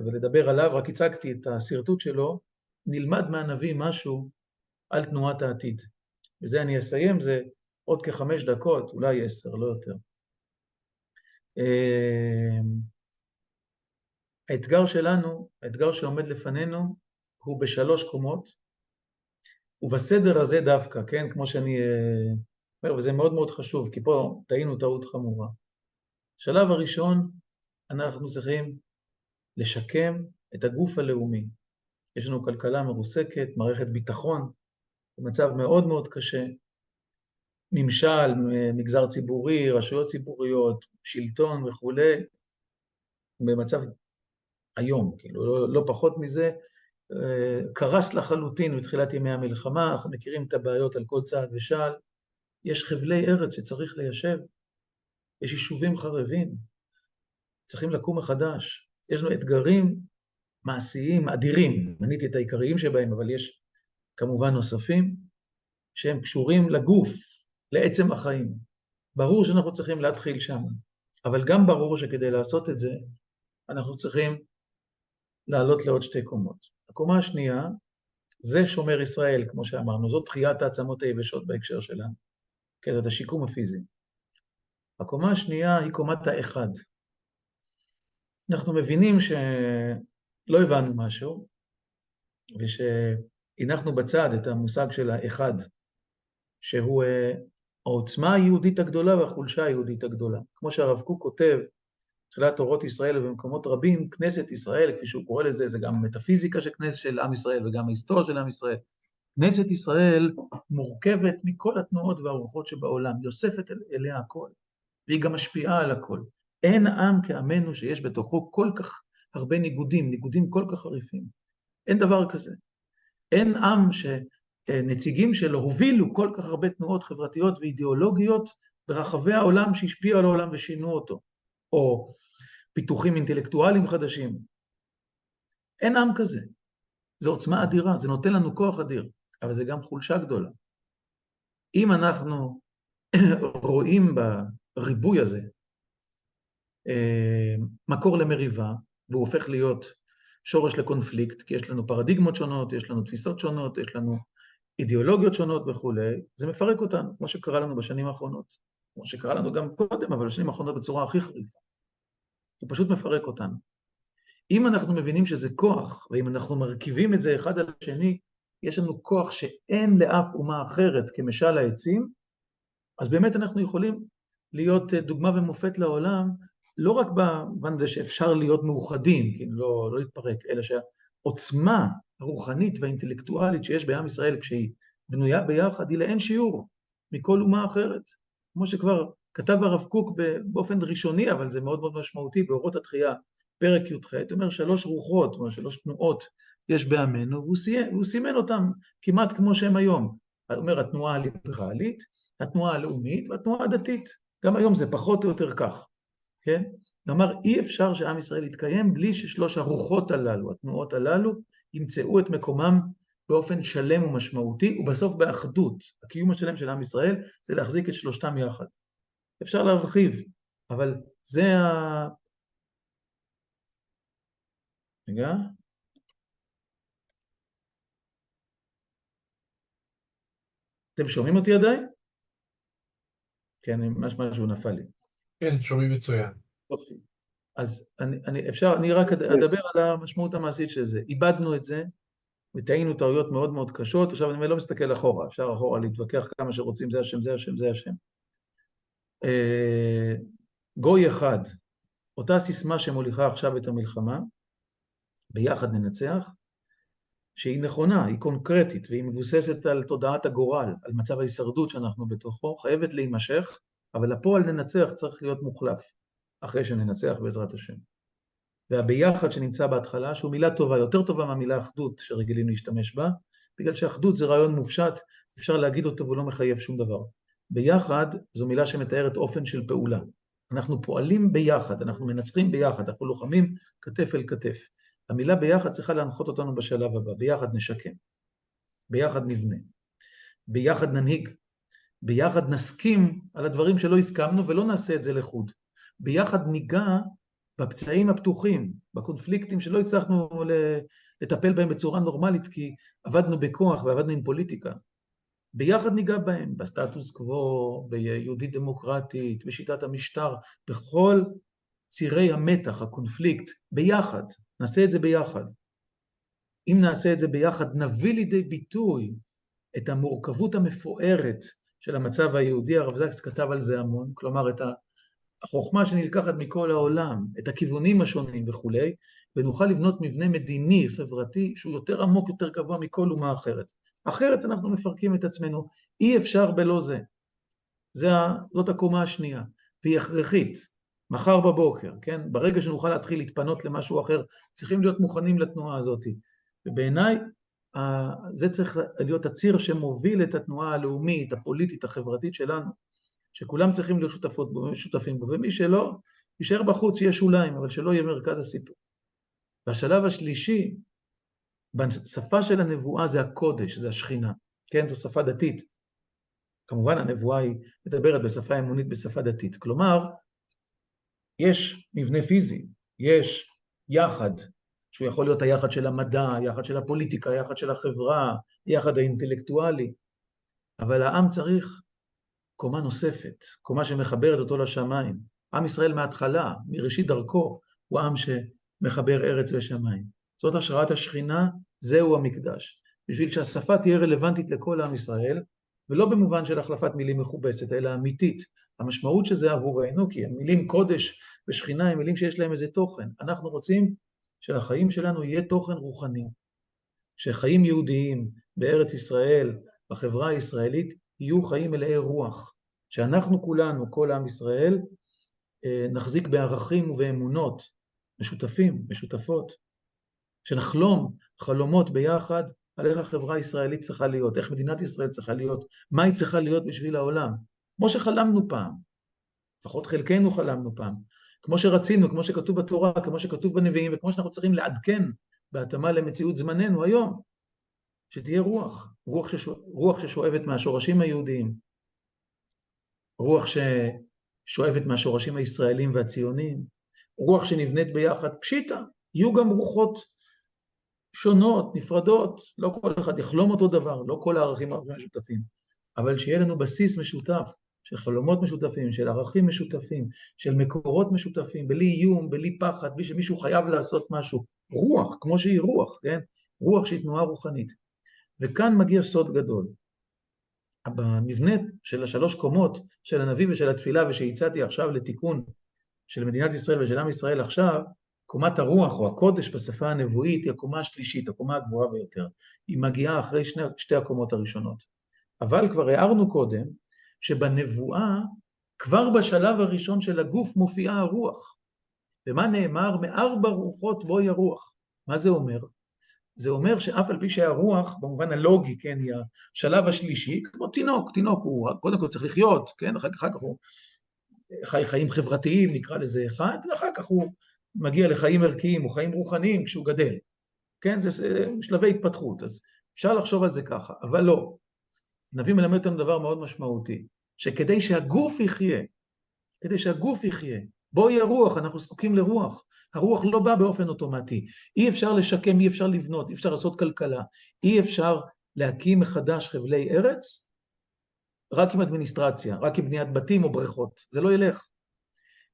ולדבר עליו, רק הצגתי את הסרטוט שלו, נלמד מהנביא משהו על תנועת העתיד. וזה אני אסיים, זה עוד כ5 דקות, אולי 10, לא יותר. האתגר שלנו, האתגר שעומד לפנינו, הוא ב3 קומות, ובסדר הזה דווקא, כן, כמו שאני אומר, וזה מאוד מאוד חשוב, כי פה טעינו טעות חמורה. בשלב הראשון, אנחנו צריכים לשקם את הגוף הלאומי. יש לנו כלכלה מרוסקת, מערכת ביטחון, במצב מאוד מאוד קשה, ממשל, מגזר ציבורי, רשויות ציבוריות, שלטון וכו', במצב היום, כאילו, לא פחות מזה, קרס לחלוטין בתחילת ימי המלחמה, אנחנו מכירים את הבעיות על כל צעד ושעל, יש חבלי ארץ שצריך ליישב, יש יישובים חרבים, צריכים לקום מחדש, יש לנו אתגרים מעשיים אדירים, מניתי את העיקריים שבהם, אבל יש כמובן נוספים, שהם קשורים לגוף, לעצם החיים. ברור שאנחנו צריכים להתחיל שם, אבל גם ברור שכדי לעשות את זה, אנחנו צריכים לעלות לעוד שתי קומות. הקומה השנייה, זה שומר ישראל, כמו שאמרנו, זאת תחיית העצמות היבשות בהקשר שלנו, כן, זאת השיקום הפיזי. הקומה השנייה היא קומת האחד. אנחנו מבינים שלא הבנו משהו, ושהנחנו בצד את המושג של האחד, שהוא העוצמה היהודית הגדולה והחולשה היהודית הגדולה. כמו שהרב קוק כותב, תחילת תורות ישראל ובמקומות רבים, כנסת ישראל, כפי שהוא קורא לזה, זה גם מטאפיזיקה של עם ישראל וגם ההיסטוריה של עם ישראל. כנסת ישראל מורכבת מכל התנועות והרוחות שבעולם, היא אוספת אליה הכל, והיא גם משפיעה על הכל. אין עם כעמנו שיש בתוכו כל כך הרבה ניגודים, ניגודים כל כך חריפים. אין דבר כזה. אין עם שנציגים שלו הובילו כל כך הרבה תנועות חברתיות ואידיאולוגיות ברחבי העולם שהשפיעו על העולם ושינו אותו, או פיתוחים אינטלקטואליים חדשים. אין עם כזה. זו עוצמה אדירה, זה נותן לנו כוח אדיר, אבל זה גם חולשה גדולה. אם אנחנו רואים בריבוי הזה מקור למריבה, והוא הופך להיות שורש לקונפליקט, כי יש לנו פרדיגמות שונות, יש לנו תפיסות שונות, יש לנו אידיאולוגיות שונות וכו', זה מפרק אותנו, כמו שקרה לנו בשנים האחרונות, כמו שקרה לנו גם קודם, אבל בשנים האחרונות בצורה הכי חריפה. זה פשוט מפרק אותנו. אם אנחנו מבינים שזה כוח, ואם אנחנו מרכיבים את זה אחד על השני, יש לנו כוח שאין לאף אומה אחרת כמשל העצים, אז באמת אנחנו יכולים להיות דוגמה ומופת לעולם, לא רק במובן זה שאפשר להיות מאוחדים, כי לא להתפרק, אלא שהעוצמה הרוחנית והאינטלקטואלית שיש בעם ישראל, כשהיא בנויה ביחד, היא לאין שיעור מכל אומה אחרת. כמו שכבר כתב הרב קוק באופן ראשוני, אבל זה מאוד מאוד משמעותי, באורות התחייה, פרק י"ח, הוא אומר 3 רוחות, או 3 תנועות יש בעמנו, והוא סימן אותם כמעט כמו שהם היום. הוא אומר, התנועה הליברלית, התנועה הלאומית והתנועה הדתית. גם היום זה פחות או יותר כך, כן? כלומר, אי אפשר שעם ישראל יתקיים בלי ש3 הרוחות הללו, התנועות הללו, ימצאו את מקומם באופן שלם ומשמעותי, ובסוף באחדות. הקיום השלם של עם ישראל זה להחזיק את 3 יחד. אפשר להרחיב, אבל זה רגע. אתם שומעים אותי עדיין? כן, משהו נפל לי. כן, שומעים מצוין. יופי. אז אני רק אדבר על המשמעות המעשית של זה. איבדנו את זה, וטעינו טעויות מאוד מאוד קשות. עכשיו אני לא מסתכל אחורה, אפשר אחורה להתווכח כמה שרוצים, זה השם, זה השם, זה השם. גוי אחד, אותה סיסמה שמוליכה עכשיו את המלחמה, ביחד ננצח, שהיא נכונה, היא קונקרטית, והיא מבוססת על תודעת הגורל, על מצב ההישרדות שאנחנו בתוכו, חייבת להימשך, אבל הפועל ננצח צריך להיות מוחלף, אחרי שננצח בעזרת השם. והביחד שנמצא בהתחלה, שהוא מילה טובה, יותר טובה מהמילה אחדות שרגילים להשתמש בה, בגלל שאחדות זה רעיון מופשט, אפשר להגיד אותו והוא לא מחייב שום דבר. ביחד זו מילה שמתארת אופן של פעולה. אנחנו פועלים ביחד, אנחנו מנצחים ביחד, אנחנו לוחמים כתף אל כתף. המילה ביחד צריכה להנחות אותנו בשלב הבא, ביחד נשקם, ביחד נבנה, ביחד ננהיג, ביחד נסכים על הדברים שלא הסכמנו ולא נעשה את זה לחוד. ביחד ניגע בפצעים הפתוחים, בקונפליקטים שלא הצלחנו לטפל בהם בצורה נורמלית, כי עבדנו בכוח ועבדנו עם פוליטיקה. ביחד ניגע בהם, בסטטוס קוו, ביהודית דמוקרטית, בשיטת המשטר, בכל צירי המתח, הקונפליקט, ביחד, נעשה את זה ביחד. אם נעשה את זה ביחד, נביא לידי ביטוי את המורכבות המפוארת של המצב היהודי. הרב זקס כתב על זה המון, כלומר את החוכמה שנלקחת מכל העולם, את הכיוונים השונים וכו', ונוכל לבנות מבנה מדיני, חברתי, שהוא יותר עמוק, יותר גבוה מכל אומה אחרת. אחרת אנחנו מפרקים את עצמנו, אי אפשר בלא זה. זאת הקומה השנייה, והיא הכרחית, מחר בבוקר, כן? ברגע שנוכל להתחיל להתפנות למשהו אחר, צריכים להיות מוכנים לתנועה הזאת. ובעיניי, זה צריך להיות הציר שמוביל את התנועה הלאומית, הפוליטית, החברתית שלנו, שכולם צריכים להיות שותפים בו, ומי שלא, יישאר בחוץ, יהיה שוליים, אבל שלא יהיה מרכז הסיפור. והשלב השלישי, בשפה של הנבואה זה הקודש, זה השכינה, כן? זו שפה דתית. כמובן הנבואה היא מדברת בשפה אמונית, בשפה דתית. כלומר, יש מבנה פיזי, יש יחד, שהוא יכול להיות היחד של המדע, היחד של הפוליטיקה, היחד של החברה, היחד האינטלקטואלי, אבל העם צריך קומה נוספת, קומה שמחברת אותו לשמיים. עם ישראל מההתחלה, מראשית דרכו, הוא עם שמחבר ארץ ושמיים. זאת השראת השכינה, זהו המקדש. בשביל שהשפה תהיה רלוונטית לכל עם ישראל, ולא במובן של החלפת מילים מכובסת, אלא אמיתית. המשמעות שזה עבורנו, כי המילים קודש ושכינה הם מילים שיש להם איזה תוכן. אנחנו רוצים שלחיים שלנו יהיה תוכן רוחני, שחיים יהודיים בארץ ישראל, בחברה הישראלית, יהיו חיים מלאי רוח, שאנחנו כולנו, כל עם ישראל, נחזיק בערכים ובאמונות משותפים, משותפות, שנחלום חלומות ביחד על איך החברה הישראלית צריכה להיות, איך מדינת ישראל צריכה להיות, מה היא צריכה להיות בשביל העולם, כמו שחלמנו פעם, לפחות חלקנו חלמנו פעם, כמו שרצינו, כמו שכתוב בתורה, כמו שכתוב בנביאים, וכמו שאנחנו צריכים לעדכן בהתאמה למציאות זמננו היום, שתהיה רוח, רוח ששואבת מהשורשים היהודיים, רוח ששואבת מהשורשים הישראלים והציוניים, רוח שנבנית ביחד פשיטה, יהיו גם רוחות שונות, נפרדות, לא כל אחד יחלום אותו דבר, לא כל הערכים משותפים, אבל שיהיה לנו בסיס משותף, של חלומות משותפים, של ערכים משותפים, של מקורות משותפים, בלי איום, בלי פחד, בלי שמישהו חייב לעשות משהו, רוח, כמו שהיא רוח, כן? רוח שהיא תנועה רוחנית. וכאן מגיע סוד גדול. במבנה של השלוש קומות של הנביא ושל התפילה, ושהצעתי עכשיו לתיקון של מדינת ישראל ושל עם ישראל עכשיו, קומת הרוח או הקודש בשפה הנבואית היא הקומה השלישית, הקומה הגבוהה ביותר. היא מגיעה אחרי שתי הקומות הראשונות. אבל כבר הערנו קודם שבנבואה, כבר בשלב הראשון של הגוף מופיעה הרוח. ומה נאמר? מארבע רוחות בואי הרוח. מה זה אומר? זה אומר שאף על פי שהרוח, במובן הלוגי, כן, היא השלב השלישי, כמו תינוק, תינוק הוא קודם כל צריך לחיות, כן, אחר כך הוא חי חיים חברתיים, נקרא לזה אחד, ואחר כך הוא מגיע לחיים ערכיים או חיים רוחניים כשהוא גדל. כן, זה שלבי התפתחות, אז אפשר לחשוב על זה ככה, אבל לא. הנביא מלמד אותנו דבר מאוד משמעותי, שכדי שהגוף יחיה, כדי שהגוף יחיה, בואי הרוח, אנחנו זקוקים לרוח. הרוח לא באה באופן אוטומטי. אי אפשר לשקם, אי אפשר לבנות, אי אפשר לעשות כלכלה, אי אפשר להקים מחדש חבלי ארץ, רק עם אדמיניסטרציה, רק עם בניית בתים או בריכות. זה לא ילך.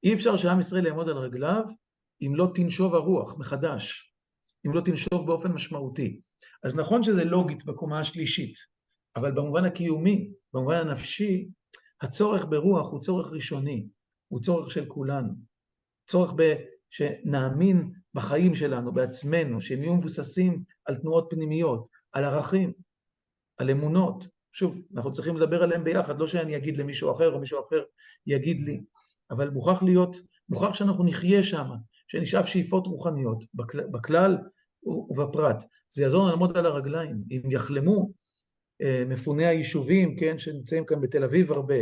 אי אפשר שעם ישראל יעמוד על רגליו, אם לא תנשוב הרוח מחדש, אם לא תנשוב באופן משמעותי. אז נכון שזה לוגית בקומה השלישית, אבל במובן הקיומי, במובן הנפשי, הצורך ברוח הוא צורך ראשוני, הוא צורך של כולנו. צורך שנאמין בחיים שלנו, בעצמנו, שהם יהיו מבוססים על תנועות פנימיות, על ערכים, על אמונות. שוב, אנחנו צריכים לדבר עליהם ביחד, לא שאני אגיד למישהו אחר או מישהו אחר יגיד לי, אבל מוכרח שאנחנו נחיה שם, שנשאף שאיפות רוחניות, בכלל ובפרט. זה יעזור לנו לעמוד על הרגליים. אם יחלמו מפוני היישובים, כן, שנמצאים כאן בתל אביב הרבה,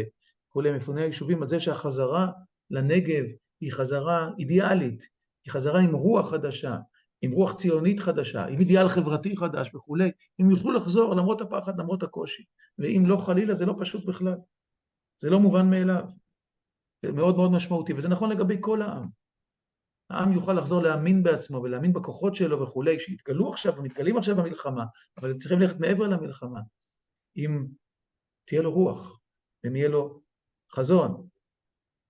כולי מפוני היישובים, על זה שהחזרה לנגב היא חזרה אידיאלית, היא חזרה עם רוח חדשה, עם רוח ציונית חדשה, עם אידיאל חברתי חדש וכולי, הם יוכלו לחזור למרות הפחד, למרות הקושי. ואם לא חלילה, זה לא פשוט בכלל. זה לא מובן מאליו. זה מאוד מאוד משמעותי, וזה נכון לגבי כל העם. העם יוכל לחזור להאמין בעצמו ולהאמין בכוחות שלו וכולי, שיתגלו עכשיו ומתגלים עכשיו במלחמה, אבל הם צריכים ללכת מעבר למלחמה. אם תהיה לו רוח, אם יהיה לו חזון,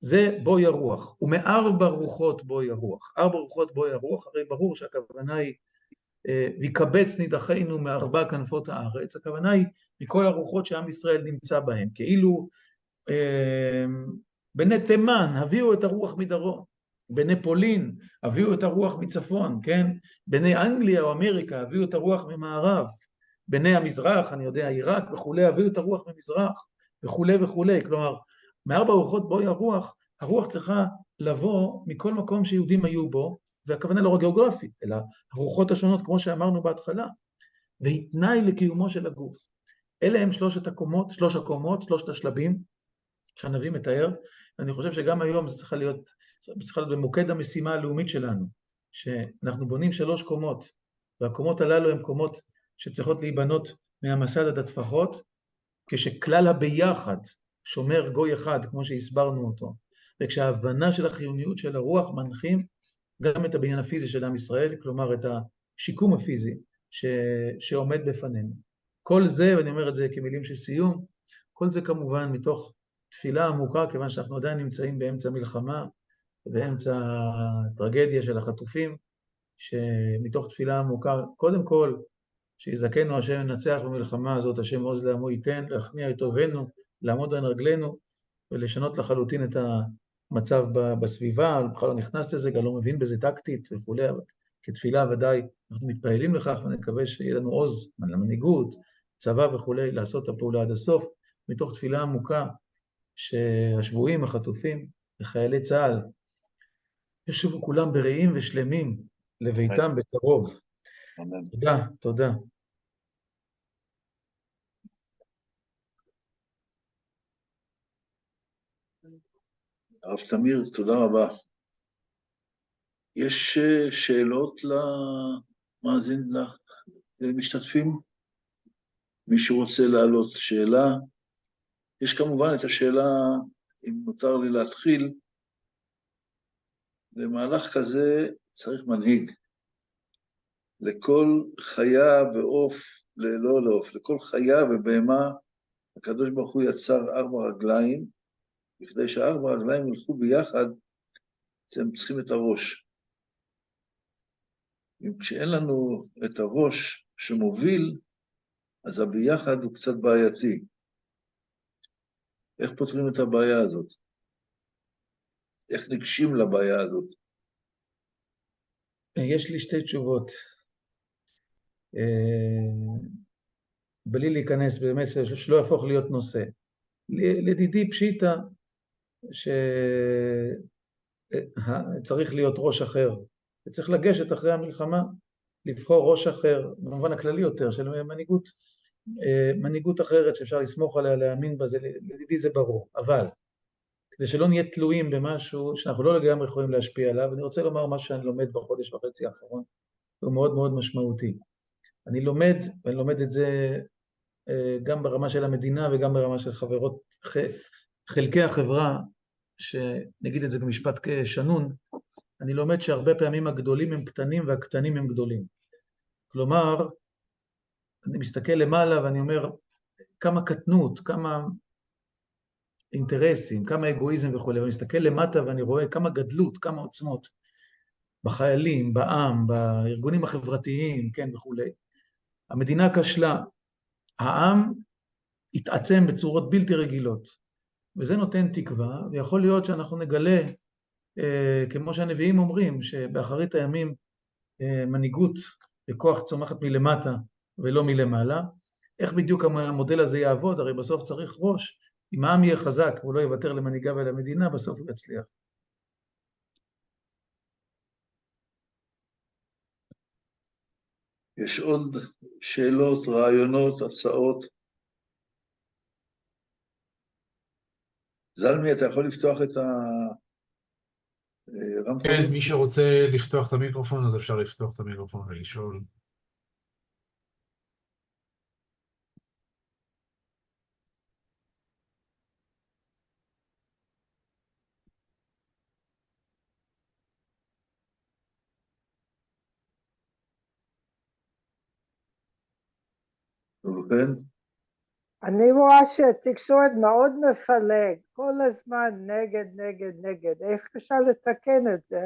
זה בואי הרוח, ומארבע רוחות בואי הרוח. ארבע רוחות בואי הרוח, הרי ברור שהכוונה היא, ויקבץ נידחינו מארבע כנפות הארץ, הכוונה היא מכל הרוחות שעם ישראל נמצא בהן, כאילו בני תימן הביאו את הרוח מדרום, בני פולין הביאו את הרוח מצפון, כן? בני אנגליה או אמריקה הביאו את הרוח ממערב, בני המזרח, אני יודע, עיראק וכולי, הביאו את הרוח ממזרח וכולי וכולי, כלומר, מארבע רוחות בואי הרוח, הרוח צריכה לבוא מכל מקום שיהודים היו בו, והכוונה לא רק גיאוגרפית, אלא הרוחות השונות, כמו שאמרנו בהתחלה, והיא תנאי לקיומו של הגוף. אלה הם שלוש הקומות, שלושת השלבים שהנביא מתאר, ואני חושב שגם היום זה צריך להיות במוקד המשימה הלאומית שלנו, שאנחנו בונים 3 קומות, והקומות הללו הן קומות שצריכות להיבנות מהמסד עד הטפחות, כשכלל הביחד שומר גוי אחד, כמו שהסברנו אותו, וכשההבנה של החיוניות של הרוח מנחים גם את הבניין הפיזי של עם ישראל, כלומר את השיקום הפיזי שעומד בפנינו. כל זה, ואני אומר את זה כמילים של סיום, כל זה כמובן מתוך תפילה עמוקה, כיוון שאנחנו עדיין נמצאים באמצע מלחמה, באמצע הטרגדיה של החטופים, שמתוך תפילה עמוקה, קודם כל, שיזכנו השם לנצח במלחמה הזאת, השם עוז לעמו ייתן, להכניע את אויבינו, לעמוד על רגלינו, ולשנות לחלוטין את המצב בסביבה, אני בכלל לא נכנס לזה, גם לא מבין בזה טקטית וכולי, אבל כתפילה ודאי אנחנו מתפעלים לכך, ונקווה שיהיה לנו עוז למנהיגות, צבא וכולי, לעשות את הפעולה עד הסוף, מתוך תפילה עמוקה, שהשבויים, החטופים, וחיילי צה"ל, ישובו כולם בריאים ושלמים לביתם בקרוב. תודה, תודה. הרב תמיר, תודה רבה. יש שאלות למאזין, למשתתפים? מישהו רוצה להעלות שאלה? יש כמובן את השאלה, אם מותר לי להתחיל, למהלך כזה צריך מנהיג. לכל חיה ועוף, לא לעוף, לכל חיה ובהמה, הקדוש ברוך הוא יצר 4 רגליים, בכדי ש4 רגליים ילכו ביחד, הם צריכים את הראש. אם כשאין לנו את הראש שמוביל, אז הביחד הוא קצת בעייתי. איך פותרים את הבעיה הזאת? איך ניגשים לבעיה הזאת? יש לי 2 תשובות. בלי להיכנס באמת, שלא יהפוך להיות נושא. לדידי פשיטה, שצריך להיות ראש אחר, וצריך לגשת אחרי המלחמה, לבחור ראש אחר, במובן הכללי יותר, של מנהיגות אחרת שאפשר לסמוך עליה, להאמין בה, לדידי זה ברור. אבל, כדי שלא נהיה תלויים במשהו שאנחנו לא לגמרי יכולים להשפיע עליו, אני רוצה לומר משהו שאני לומד בחודש וחצי האחרון, הוא מאוד מאוד משמעותי. אני לומד, ואני לומד את זה גם ברמה של המדינה וגם ברמה של חברות, חלקי החברה, שנגיד את זה במשפט כשנון, אני לומד שהרבה פעמים הגדולים הם קטנים והקטנים הם גדולים. כלומר, אני מסתכל למעלה ואני אומר, כמה קטנות, כמה אינטרסים, כמה אגואיזם וכו', ואני מסתכל למטה ואני רואה כמה גדלות, כמה עוצמות, בחיילים, בעם, בארגונים החברתיים, כן, וכו'. המדינה כשלה, העם התעצם בצורות בלתי רגילות, וזה נותן תקווה, ויכול להיות שאנחנו נגלה, כמו שהנביאים אומרים, שבאחרית הימים מנהיגות וכוח צומחת מלמטה ולא מלמעלה. איך בדיוק המודל הזה יעבוד? הרי בסוף צריך ראש. אם העם יהיה חזק והוא לא יוותר למנהיגה ולמדינה, בסוף הוא יצליח. יש עוד שאלות, רעיונות, הצעות? זלמי, אתה יכול לפתוח את הרמקול? כן, מי שרוצה לפתוח את המיקרופון, אז אפשר לפתוח את המיקרופון ולשאול. ובכן? אני רואה שהתקשורת מאוד מפלג, כל הזמן נגד, נגד, נגד. איך אפשר לתקן את זה?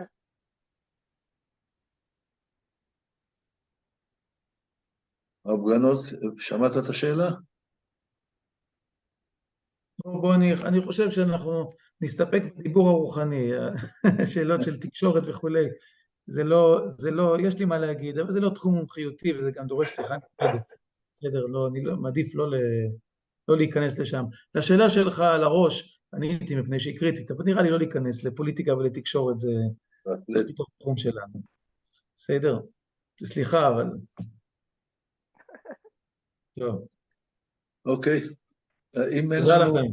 רב גרנות, שמעת את השאלה? אני חושב שאנחנו נסתפק בדיבור הרוחני, שאלות של תקשורת וכולי. זה לא, יש לי מה להגיד, אבל זה לא תחום מומחיותי, וזה גם דורש שיחה נפרדת. בסדר, אני מעדיף לא להיכנס לשם. לשאלה שלך על הראש, אני הייתי מפני שהיא קריטית, אבל נראה לי לא להיכנס לפוליטיקה ולתקשורת, בהחלט. בתוך תחום שלנו. בסדר? סליחה, אבל... טוב. אוקיי. אם אין תודה לנו... לכם.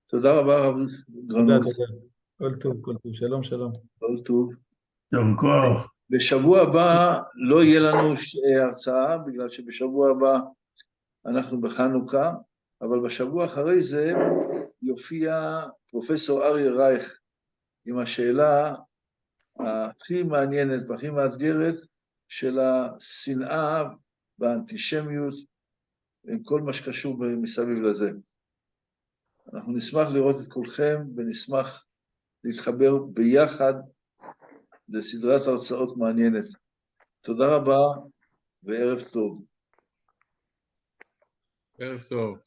תודה רבה, הרב תודה, גרנות. תודה. כל טוב, כל טוב. שלום, שלום. כל טוב. יום כוח. בשבוע הבא לא יהיה לנו הרצאה, בגלל שבשבוע הבא אנחנו בחנוכה, אבל בשבוע אחרי זה יופיע פרופסור אריה רייך עם השאלה הכי מעניינת והכי מאתגרת של השנאה והאנטישמיות עם כל מה שקשור מסביב לזה. אנחנו נשמח לראות את כולכם ונשמח להתחבר ביחד לסדרת הרצאות מעניינת. תודה רבה וערב טוב. ערב טוב.